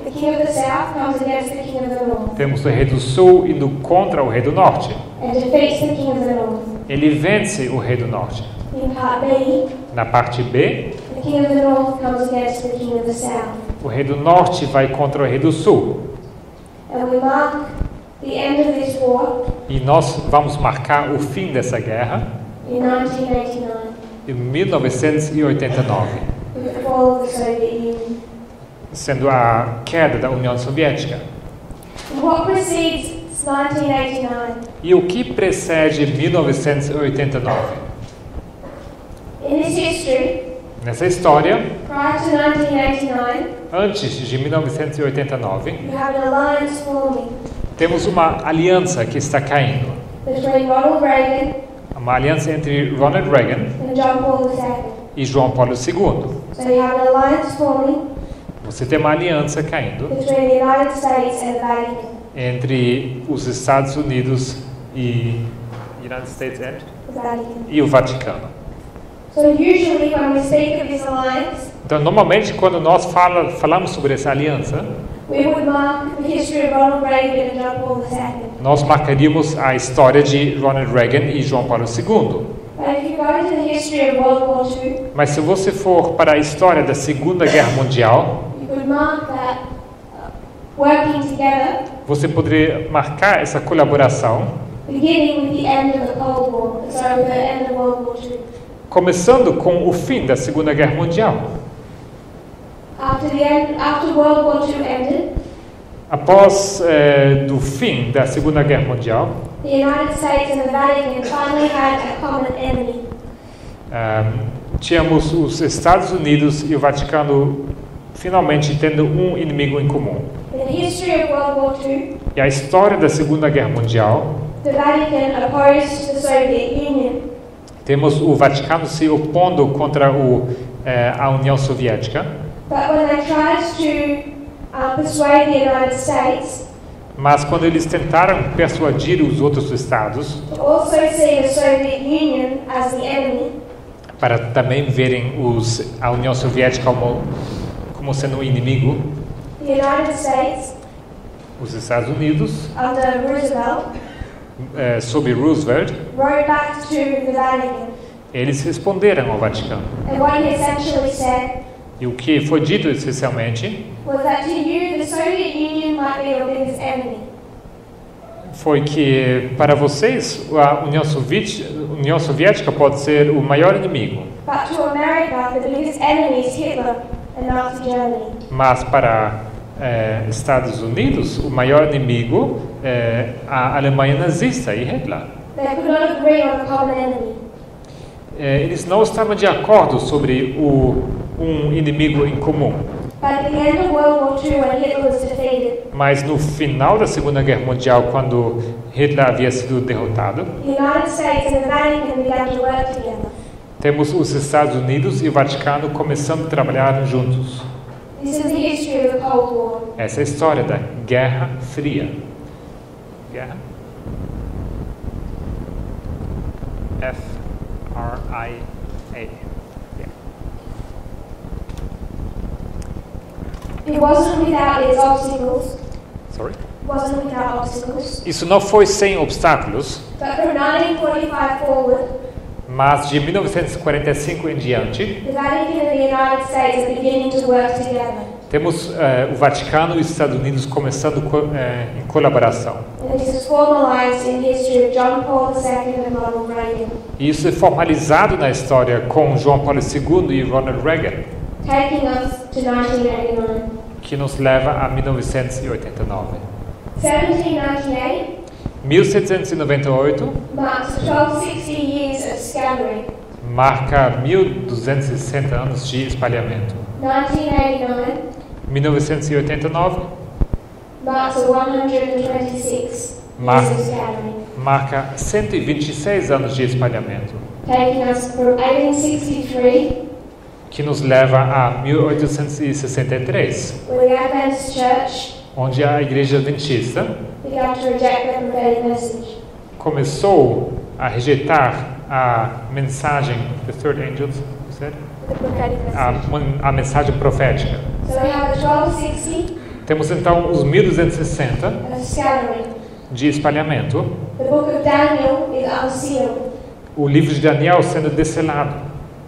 the king of the south comes against the king of the north temos o rei do sul indo contra o rei do norte. and defeats the king of the north. Ele vence o rei do norte. In part B, Na parte B, the king of the north comes against the king of the south. o rei do norte vai contra o rei do sul. And we mark the end of this war E nós vamos marcar o fim dessa guerra in 1989 em 1989, with the fall of the Soviet Union. sendo a queda da União Soviética. And what precedes 1989? E o que precede 1989? In this history, Nessa história, prior to 1989, antes de 1989, you have an alliance forming temos uma aliança que está caindo. between Ronald Reagan Uma aliança entre Ronald Reagan and John Paul II. e João Paulo II. So you have an alliance forming Você tem uma aliança caindo between the United States and the Vatican. entre os Estados Unidos e United States The Vatican. e o Vaticano. So usually when we speak of this alliance, Então, normalmente, quando nós falamos sobre essa aliança, we would mark the history of Ronald Reagan and John Paul II. nós marcaríamos a história de Ronald Reagan e João Paulo II. But if you go into the history of World War II, Mas se você for para a história da Segunda Guerra Mundial, you could mark that working together, você poderia marcar essa colaboração, beginning with the end of the Cold War, sorry, the end of World War II. começando com o fim da Segunda Guerra Mundial. After World War II ended, Após do fim da Segunda Guerra Mundial, the United States and the Vatican finally had a common enemy. tínhamos os Estados Unidos e o Vaticano finalmente tendo um inimigo em comum. In the history of World War II, E a história da Segunda Guerra Mundial, the Vatican opposed the Soviet Union, temos o Vaticano se opondo contra a União Soviética, but when they tried to persuade the United States mas quando eles tentaram persuadir os outros estados to also see the Soviet Union as the enemy, para também verem a União Soviética como sendo um inimigo, the United States, os Estados Unidos, under Roosevelt, sob Roosevelt, wrote back to the Vatican. eles responderam ao Vaticano. And what he essentially said E o que foi dito essencialmente was that to you, the Soviet Union might be your biggest enemy. foi que para vocês a União Soviética pode ser o maior inimigo, But to America, the biggest enemy is Hitler and Nazi Germany. mas para Estados Unidos o maior inimigo é a Alemanha nazista e Hitler. They could not agree on a common enemy. Eles não estavam de acordo sobre um inimigo em comum. But at the end of World War II, when Hitler was defeated, Mas no final da Segunda Guerra Mundial, quando Hitler havia sido derrotado, the United States and the Vatican began to work together. temos os Estados Unidos e o Vaticano começando a trabalhar juntos. This is the history of the Cold War. Essa é a história da Guerra Fria. Guerra? F-R-I-A. It wasn't without its obstacles. Sorry? Wasn't without obstacles. Isso não foi sem obstáculos, But from 1945 forward, mas de 1945 em diante, the Vatican and the United States are beginning to work together. temos o Vaticano e os Estados Unidos começando em colaboração. And this is formalized in history of John Paul II and Ronald Reagan, E isso é formalizado na história com João Paulo II e Ronald Reagan, taking us to 1989. que nos leva a 1989. 1798 1798 marks 1260 years of scattering. marca 1260 anos de espalhamento. 1989 1989 marks 126 Mark. years of scattering, marca 126 anos de espalhamento, taking us from 1863, que nos leva a 1863, where the Adventist Church onde a Igreja Adventista began to reject the prophetic message. começou a rejeitar a mensagem, the third angels, you said? The prophetic message. A mensagem profética. So we have the 1260 Temos então os 1260 of scattering. de espalhamento, The book of Daniel is unsealed, o livro de Daniel sendo desselado,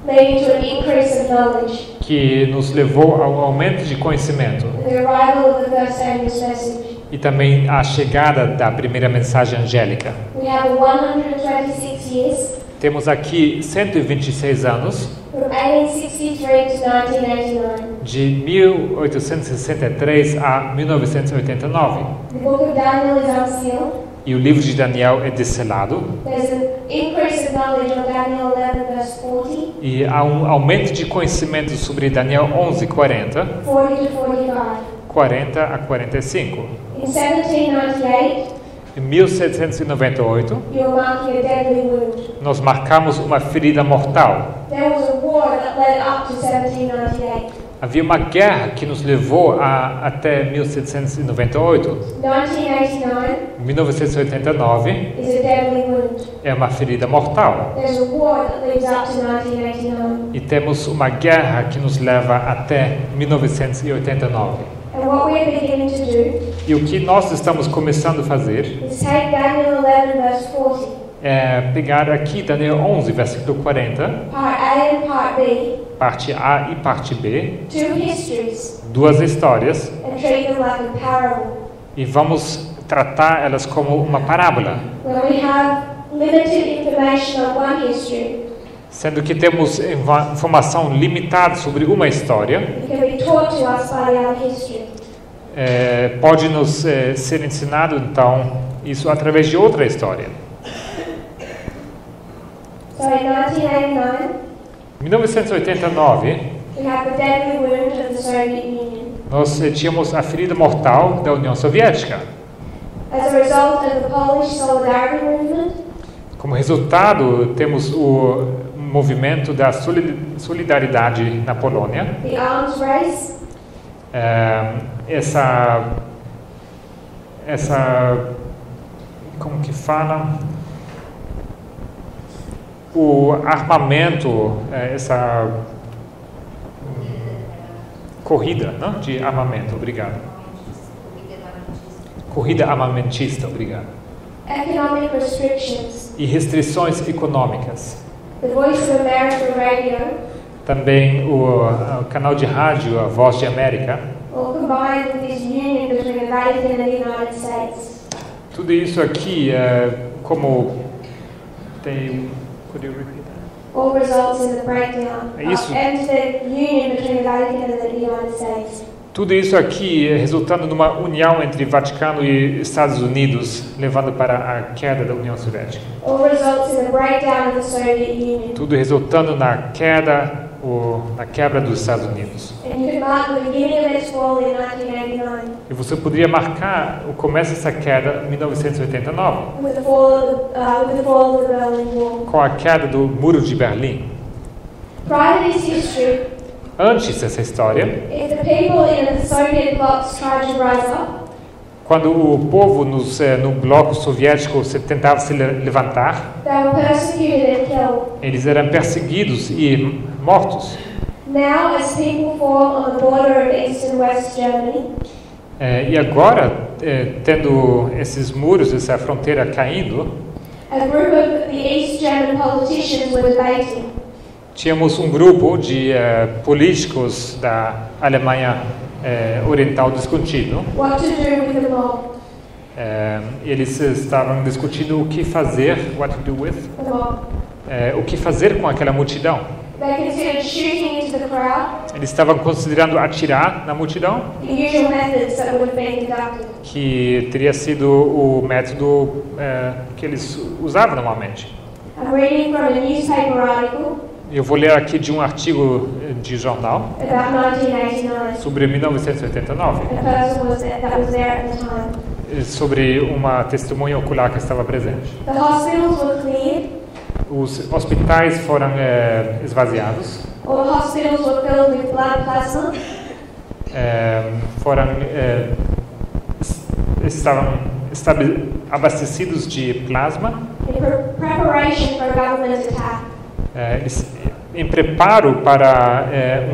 leading to an increase of knowledge, que nos levou ao aumento de conhecimento and the arrival of the first angel's message. e também a chegada da primeira mensagem angélica. We have 126 years, Temos aqui 126 anos, from 1863 to 1989. de 1863 a 1989, The book of Daniel is unsealed. e o livro de Daniel é desselado, There's an increase of knowledge on Daniel 11, verse 40, e há um aumento de conhecimento sobre Daniel 11, 40, 40 to 45. 40 a 45. In 1798, Em 1798, you're marking a deadly wound. nós marcamos uma ferida mortal. There was a war that led up to 1798. Havia uma guerra que nos levou até 1798. 1989 1989 is a deadly wound. é uma ferida mortal. There's a war that leads up to 1989. E temos uma guerra que nos leva até 1989. And what we are beginning to do E o que nós estamos começando a fazer is take Daniel 11, verse 40, é pegar aqui Daniel 11, versículo 40, part A and part B, parte A e parte B, two histories, duas histórias, and treat them like a parable. e vamos tratar elas como uma parábola, When we have limited information on one history, sendo que temos informação limitada sobre uma história, it can be taught to us by the other history. pode nos ser ensinado então isso através de outra história. So in 1989, 1989 we have the deadly wound of the Soviet Union. nós tínhamos a ferida mortal da União Soviética. As a result of the Polish Solidarity Movement, Como resultado, temos o movimento da solidariedade na Polônia. the arms race, Como que fala? O armamento, essa corrida, não? De armamento, obrigado. Corrida armamentista, obrigado. economic restrictions, E restrições econômicas. the Voice of America Radio, Também o canal de rádio, a Voz de América. all combined with this union between the Vatican and the United States. Tudo isso aqui como could you repeat that? All results in the breakdown Isso. and the union between the Vatican and the United States. Tudo isso aqui resultando numa união entre Vaticano e Estados Unidos, levando para a queda da União Soviética. All results in the breakdown of the Soviet Union. Tudo resultando na queda na quebra dos Estados Unidos. And you could mark the beginning of its fall in 1989 E você poderia marcar o começo dessa queda em 1989, with the fall of the Berlin Wall. com a queda do Muro de Berlim. Prior to this history, Antes dessa história, if the people in the Soviet blocs tried to rise up, quando o povo no bloco soviético tentava se levantar, they were persecuted and killed. eles eram perseguidos e mortos. Now, as people fall on the border of East and West Germany, E agora, tendo esses muros, essa fronteira caindo, a group of the East German politicians were debating tínhamos um grupo de políticos da Alemanha Oriental discutindo what to do with the mob. Eles estavam discutindo o que fazer, what to do with, the mob. o que fazer com aquela multidão. They considered shooting into the crowd, Eles estavam considerando atirar na multidão, the usual methods that would have been conducted. que teria sido o método que eles usavam normalmente. I'm reading from a newspaper article Eu vou ler aqui de um artigo de jornal about 1989. sobre 1989, A person that was there at the time. sobre uma testemunha ocular que estava presente. The hospitals were cleared, Os hospitais foram esvaziados, all the hospitals were filled with blood plasma, foram estavam abastecidos de plasma, in preparation for a government attack. em preparo para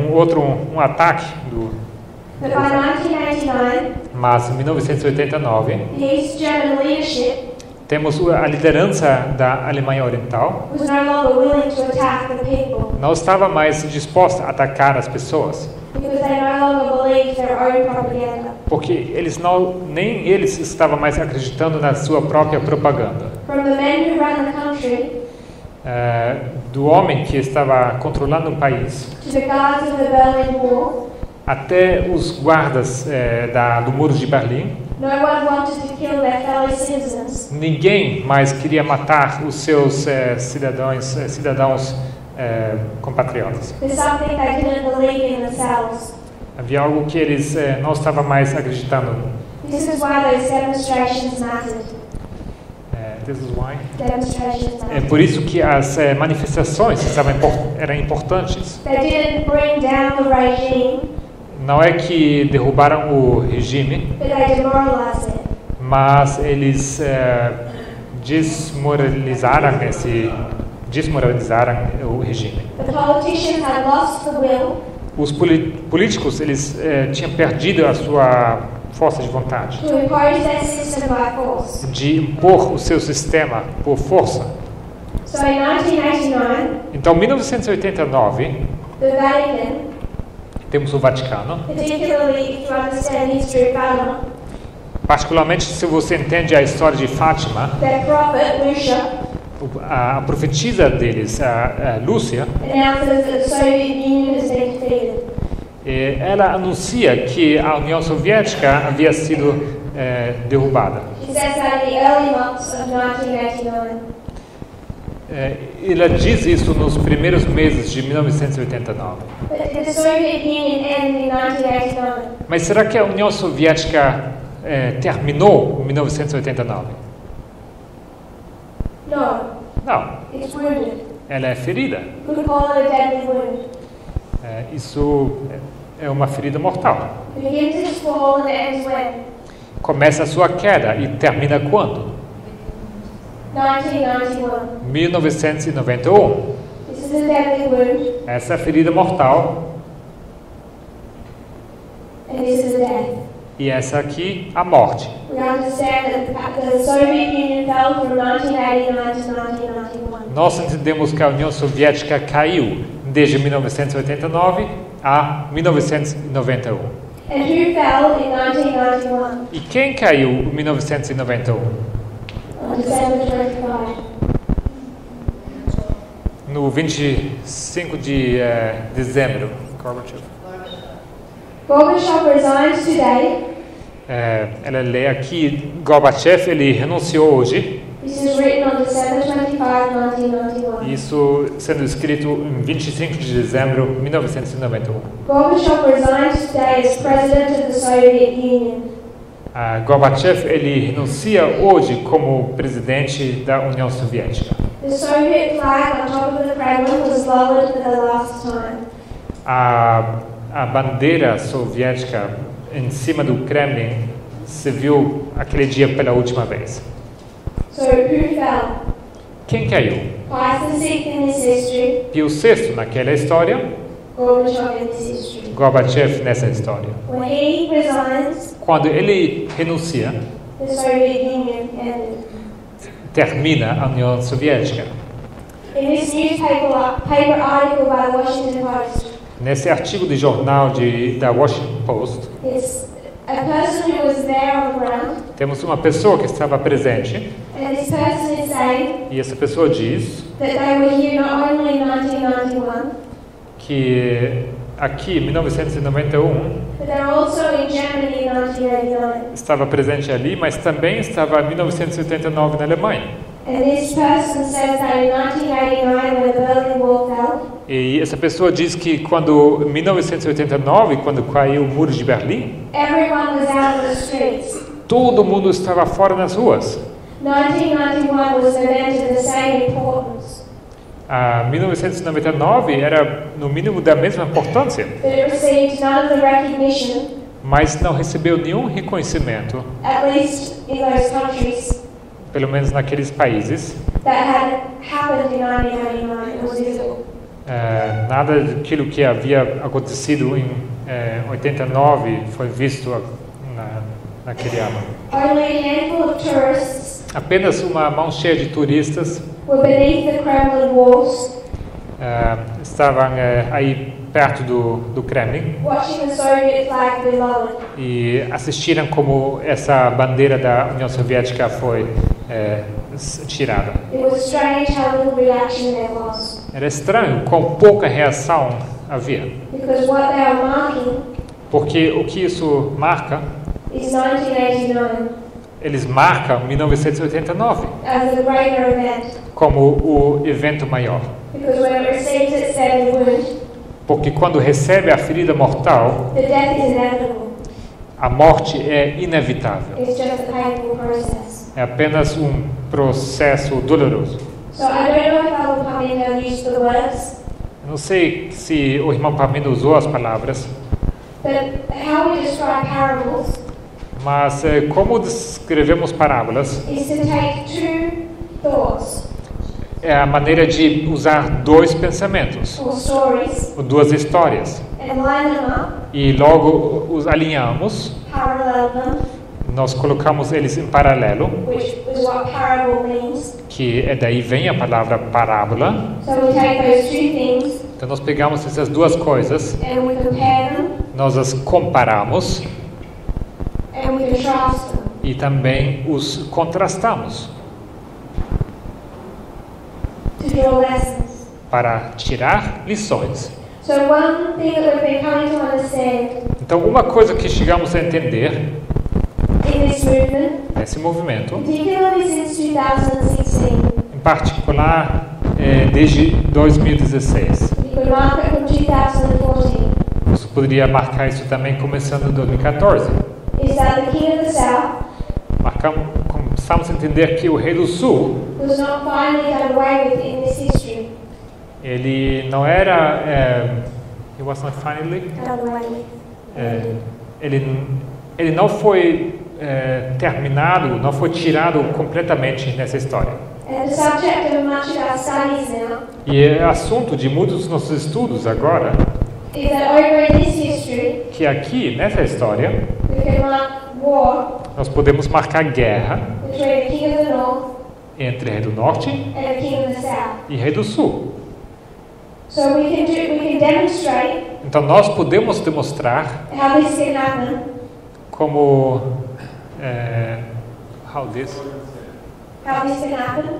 um ataque But by 1989, mas em 1989 the East German leadership temos a liderança da Alemanha Oriental was no longer willing to attack the people não estava mais disposta a atacar as pessoas, because they no longer believed their own propaganda. porque nem eles estavam mais acreditando na sua própria propaganda. From the men who ran the country Do homem que estava controlando o país to the guards of the Berlin Wall, até os guardas do Muro de Berlim, no one wanted to kill their fellow citizens. ninguém mais queria matar os seus cidadãos compatriotas. There's something they didn't believe in themselves. Havia algo que eles não estavam mais acreditando. This is why those demonstrations mattered. This is why. Demonstrations É mattered. por isso que as manifestações eram importantes. They didn't bring down the regime, Não é que derrubaram o regime, but they demoralized it. mas eles desmoralizaram o regime. The politicians had lost the will Os políticos eles tinham perdido a sua força de vontade to impose their system by force. de impor o seu sistema por força. So in 1989, Então, em 1989, the Vatican, temos o Vaticano. particularly if you understand history of Fatima, Particularmente se você entende a história de Fátima, their prophet, Lucia, a profetisa deles, a Lúcia, announces that the Soviet Union has been defeated. ela anuncia que a União Soviética havia sido derrubada. She says that in the early months of 1989. Ela diz isso nos primeiros meses de 1989. But did the Soviet Union end in 1989? Mas será que a União Soviética terminou em 1989? No, Não, it's wounded. ela é ferida. You could call it a deadly wound. Isso é uma ferida mortal. It begins its fall and it ends when? Começa a sua queda e termina quando? 1991. 1991. This is a deadly wound, Essa ferida mortal and this is a death. e essa aqui a morte. We understand that the Soviet Union fell from 1989 to 1991. Nós entendemos que a União Soviética caiu desde 1989 a 1991. And who fell in 1991? E quem caiu em 1991? On December 25. No 25 de dezembro, Gorbachev. Gorbachev resigns today. Ela lê aqui, Gorbachev ele renunciou hoje. This is written on December 25, 1991. Isso sendo escrito em 25 de dezembro de 1991. Gorbachev resigns today as president of the Soviet Union. Gorbachev ele renuncia hoje como presidente da União Soviética. The Soviet flag on top of the Kremlin was lowered for the last time. A bandeira soviética em cima do Kremlin se viu aquele dia pela última vez. So who fell? Quem caiu? Pius VI in this history, Pio VI naquela história, Gorbachev in this history. Gorbachev nessa história. When he resigns, Quando ele renuncia, the Soviet Union ended. termina a União Soviética. In this newspaper article by the Washington Post, Nesse artigo de jornal da Washington Post, it's a person who was there on the ground, Temos uma pessoa que estava presente and this person is saying e essa pessoa diz that they were here not only in 1991, que aqui, em 1991, but they were also in Germany in 1989. estava presente ali, mas também estava em 1989 na Alemanha. And this person says that in 1989, when the Berlin Wall fell, E essa pessoa diz que quando, em 1989, quando caiu o muro de Berlim, everyone was out on the streets. todo mundo estava fora nas ruas. 1991 was an event of the same importance, A 1999 era, no mínimo, da mesma importância, but it received none of the recognition, mas não recebeu nenhum reconhecimento, at least in those countries, pelo menos naqueles países. that had happened in 1989. It was visible. Nada daquilo que havia acontecido em 89 foi visto naquele ano. Only a handful of tourists Apenas uma mão cheia de turistas were beneath the Kremlin walls, estavam aí perto do Kremlin watching the Soviet flag be lowered. e assistiram como essa bandeira da União Soviética foi tirada. It was strange how little reaction there was, Era estranho quão pouca reação havia, because what they are marking porque o que isso marca, is 1989 eles marcam 1989 as the greater event, como o evento maior. because when it receives its deadly wound, Porque quando recebe a ferida mortal, the death is inevitable. a morte é inevitável. It's just a painful process. É apenas um processo doloroso. So I don't know if Father Pamino used the words, Eu não sei se o irmão Pamino usou as palavras, but how we describe parables mas como descrevemos parábolas, is to take two thoughts é a maneira de usar dois pensamentos, or stories ou duas histórias, and line them up, e logo os alinhamos, parallel them, nós colocamos eles em paralelo, which is what parable means. que é daí vem a palavra parábola. So we take those two things Então nós pegamos essas duas coisas, and we compare them nós as comparamos and we contrast them. e também os contrastamos To draw lessons. para tirar lições. So one thing that we've been coming to understand Então, uma coisa que chegamos a entender in this movement, nesse movimento, particularly since 2016, em particular desde 2016, you could mark it from 2014, você poderia marcar isso também começando em 2014. is that the King of the South Começamos a entender que o Rei do Sul, was not finally done away with in this history. ele não era, he was not finally, Done away with. ele não foi terminado, não foi tirado completamente nessa história. And the subject of much of our studies now E é assunto de muitos dos nossos estudos agora, is that over in this history, que aqui, nessa história, we can mark war nós podemos marcar guerra between the King of the North entre Rei do Norte and the King of the South. e Rei do Sul. So we can demonstrate Então nós podemos demonstrar how this can happen, como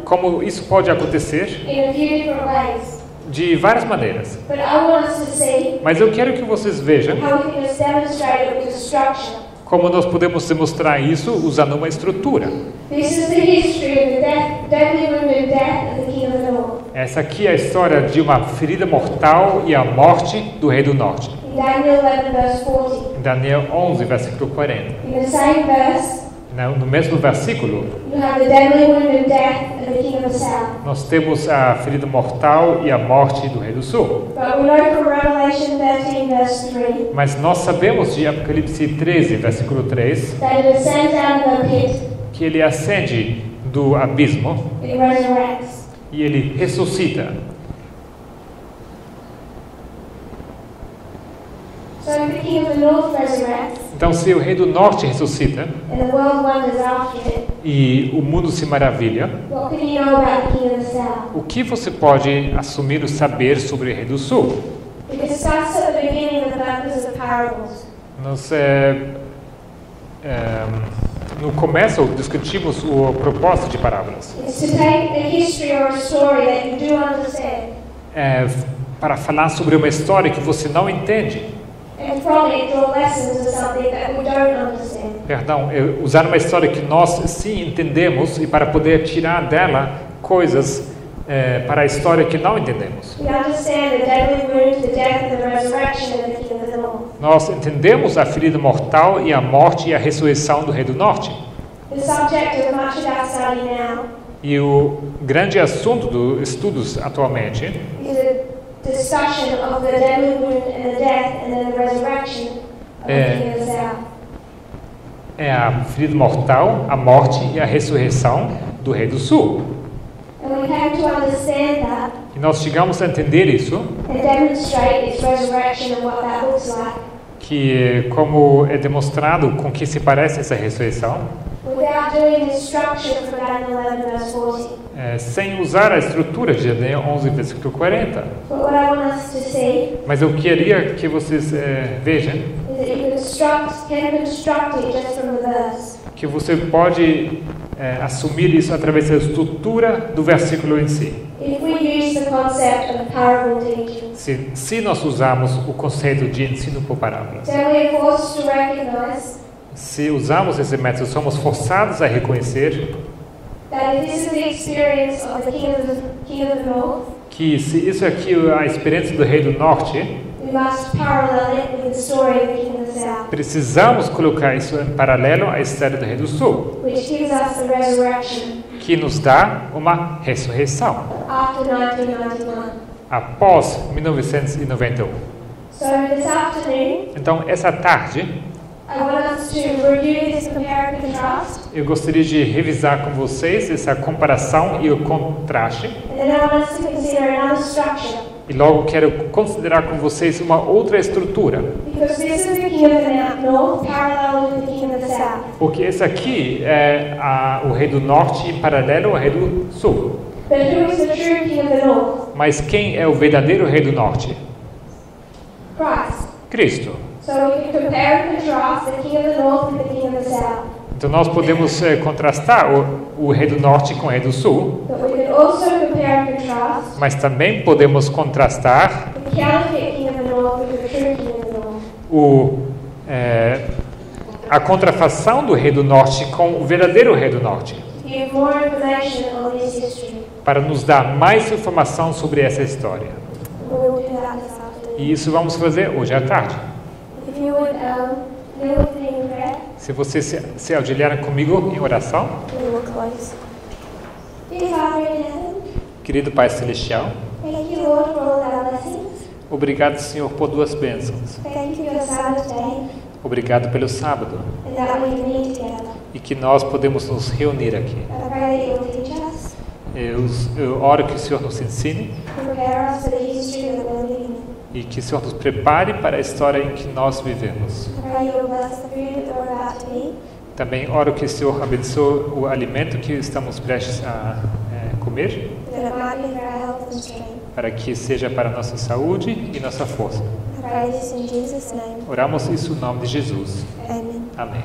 como isso pode acontecer in a few different ways. de várias maneiras. But I want us to see Mas eu quero que vocês vejam how we can just demonstrate it with a structure. como nós podemos demonstrar isso usando uma estrutura. This is the history of the deadly wound and death of the King of the North. Essa aqui é a história de uma ferida mortal e a morte do Rei do Norte. In Daniel 11 verse 40. Em Daniel 11, versículo 40. In the same verse, No mesmo versículo, you have the deadly wound and death of the King of the South. nós temos a ferida mortal e a morte do Rei do Sul. But we know from Revelation 13 verse 3 Mas nós sabemos de Apocalipse 13, versículo 3, that it ascends out of the pit, que ele ascende do abismo it resurrects. e ele ressuscita. So if the King of the North resurrects, Então, se o Rei do Norte ressuscita and the world wonders after it, e o mundo se maravilha, what can you know about the King of the South? o que você pode assumir o saber sobre o Rei do Sul? We discussed at the beginning the purpose of parables. Nós no começo discutimos o propósito de parábolas. It's to take a history or a story that you do understand Para falar sobre uma história que você não entende. and from it draw lessons of something that we don't understand. Perdão, usar uma história que nós sim entendemos e para poder tirar dela coisas para a história que não entendemos. We understand the deadly wound, the death and the resurrection of the King of the North. Nós entendemos a ferida mortal e a morte e a ressurreição do Rei do Norte. The subject of much of our study now E o grande assunto dos estudos atualmente is a discussion of the deadly wound and the death and then the resurrection of the King of the South. é a ferida mortal, a morte e a ressurreição do Rei do Sul. And we came to understand that E nós chegamos a entender isso, and demonstrate its resurrection and what that looks like que como é demonstrado com que se parece essa ressurreição, without doing the structure from Daniel 11 verse 40. sem usar a estrutura de Daniel 11, versículo 40. But what I want us to see Mas eu queria que vocês vejam is that you can construct it just from the verse. que você pode assumir isso através da estrutura do versículo em si. If we use the concept of parable teaching, Se nós usarmos o conceito de ensino por parábolas, then we are forced to recognize se usarmos esse método, somos forçados a reconhecer that if this is the experience of the King of the North, que se isso aqui é a experiência do Rei do Norte, we must parallel it with the story of the King of the South, precisamos colocar isso em paralelo à história do Rei do Sul, which gives us the resurrection que nos dá uma ressurreição after 1991. após 1991. So this afternoon, Então, essa tarde, I want us to review this compare and contrast, eu gostaria de revisar com vocês essa comparação e o contraste. and then I want us to consider another structure, E logo quero considerar com vocês uma outra estrutura, because this is the King of the North parallel with the King of the South. porque esse aqui é o Rei do Norte em paralelo ao Rei do Sul. But who is the true King of the North? Mas quem é o verdadeiro Rei do Norte? Christ. Cristo. So we can compare and contrast the King of the North with the King of the South. Então nós podemos contrastar o Rei do Norte com o Rei do Sul, But we can also compare and contrast mas também podemos contrastar the counterfeit King of the North with the true King of the North. a contrafação do Rei do Norte com o verdadeiro Rei do Norte, To give more information on this history. para nos dar mais informação sobre essa história. We will do that this afternoon. E isso vamos fazer hoje à tarde. If you would kneel with me in prayer, Se vocês se ajoelharem comigo em oração, we will close. Dear Father in heaven, querido Pai Celestial, thank you, Lord, for all our blessings. obrigado, Senhor, por duas bênçãos. Thank you for the Sabbath day Obrigado pelo sábado and that we can meet together. e que nós podemos nos reunir aqui. I pray that you will teach us Eu oro que o Senhor nos ensine and prepare us for the history that we're living in. e que o Senhor nos prepare para a história em que nós vivemos. I pray you will bless the food that we're about to eat. Também oro que o Senhor abençoe o alimento que estamos prestes a comer, That it might be for our health and strength. para que seja para a nossa saúde e nossa força. I pray this in Jesus' name. Oramos isso em nome de Jesus. Amen. Amém.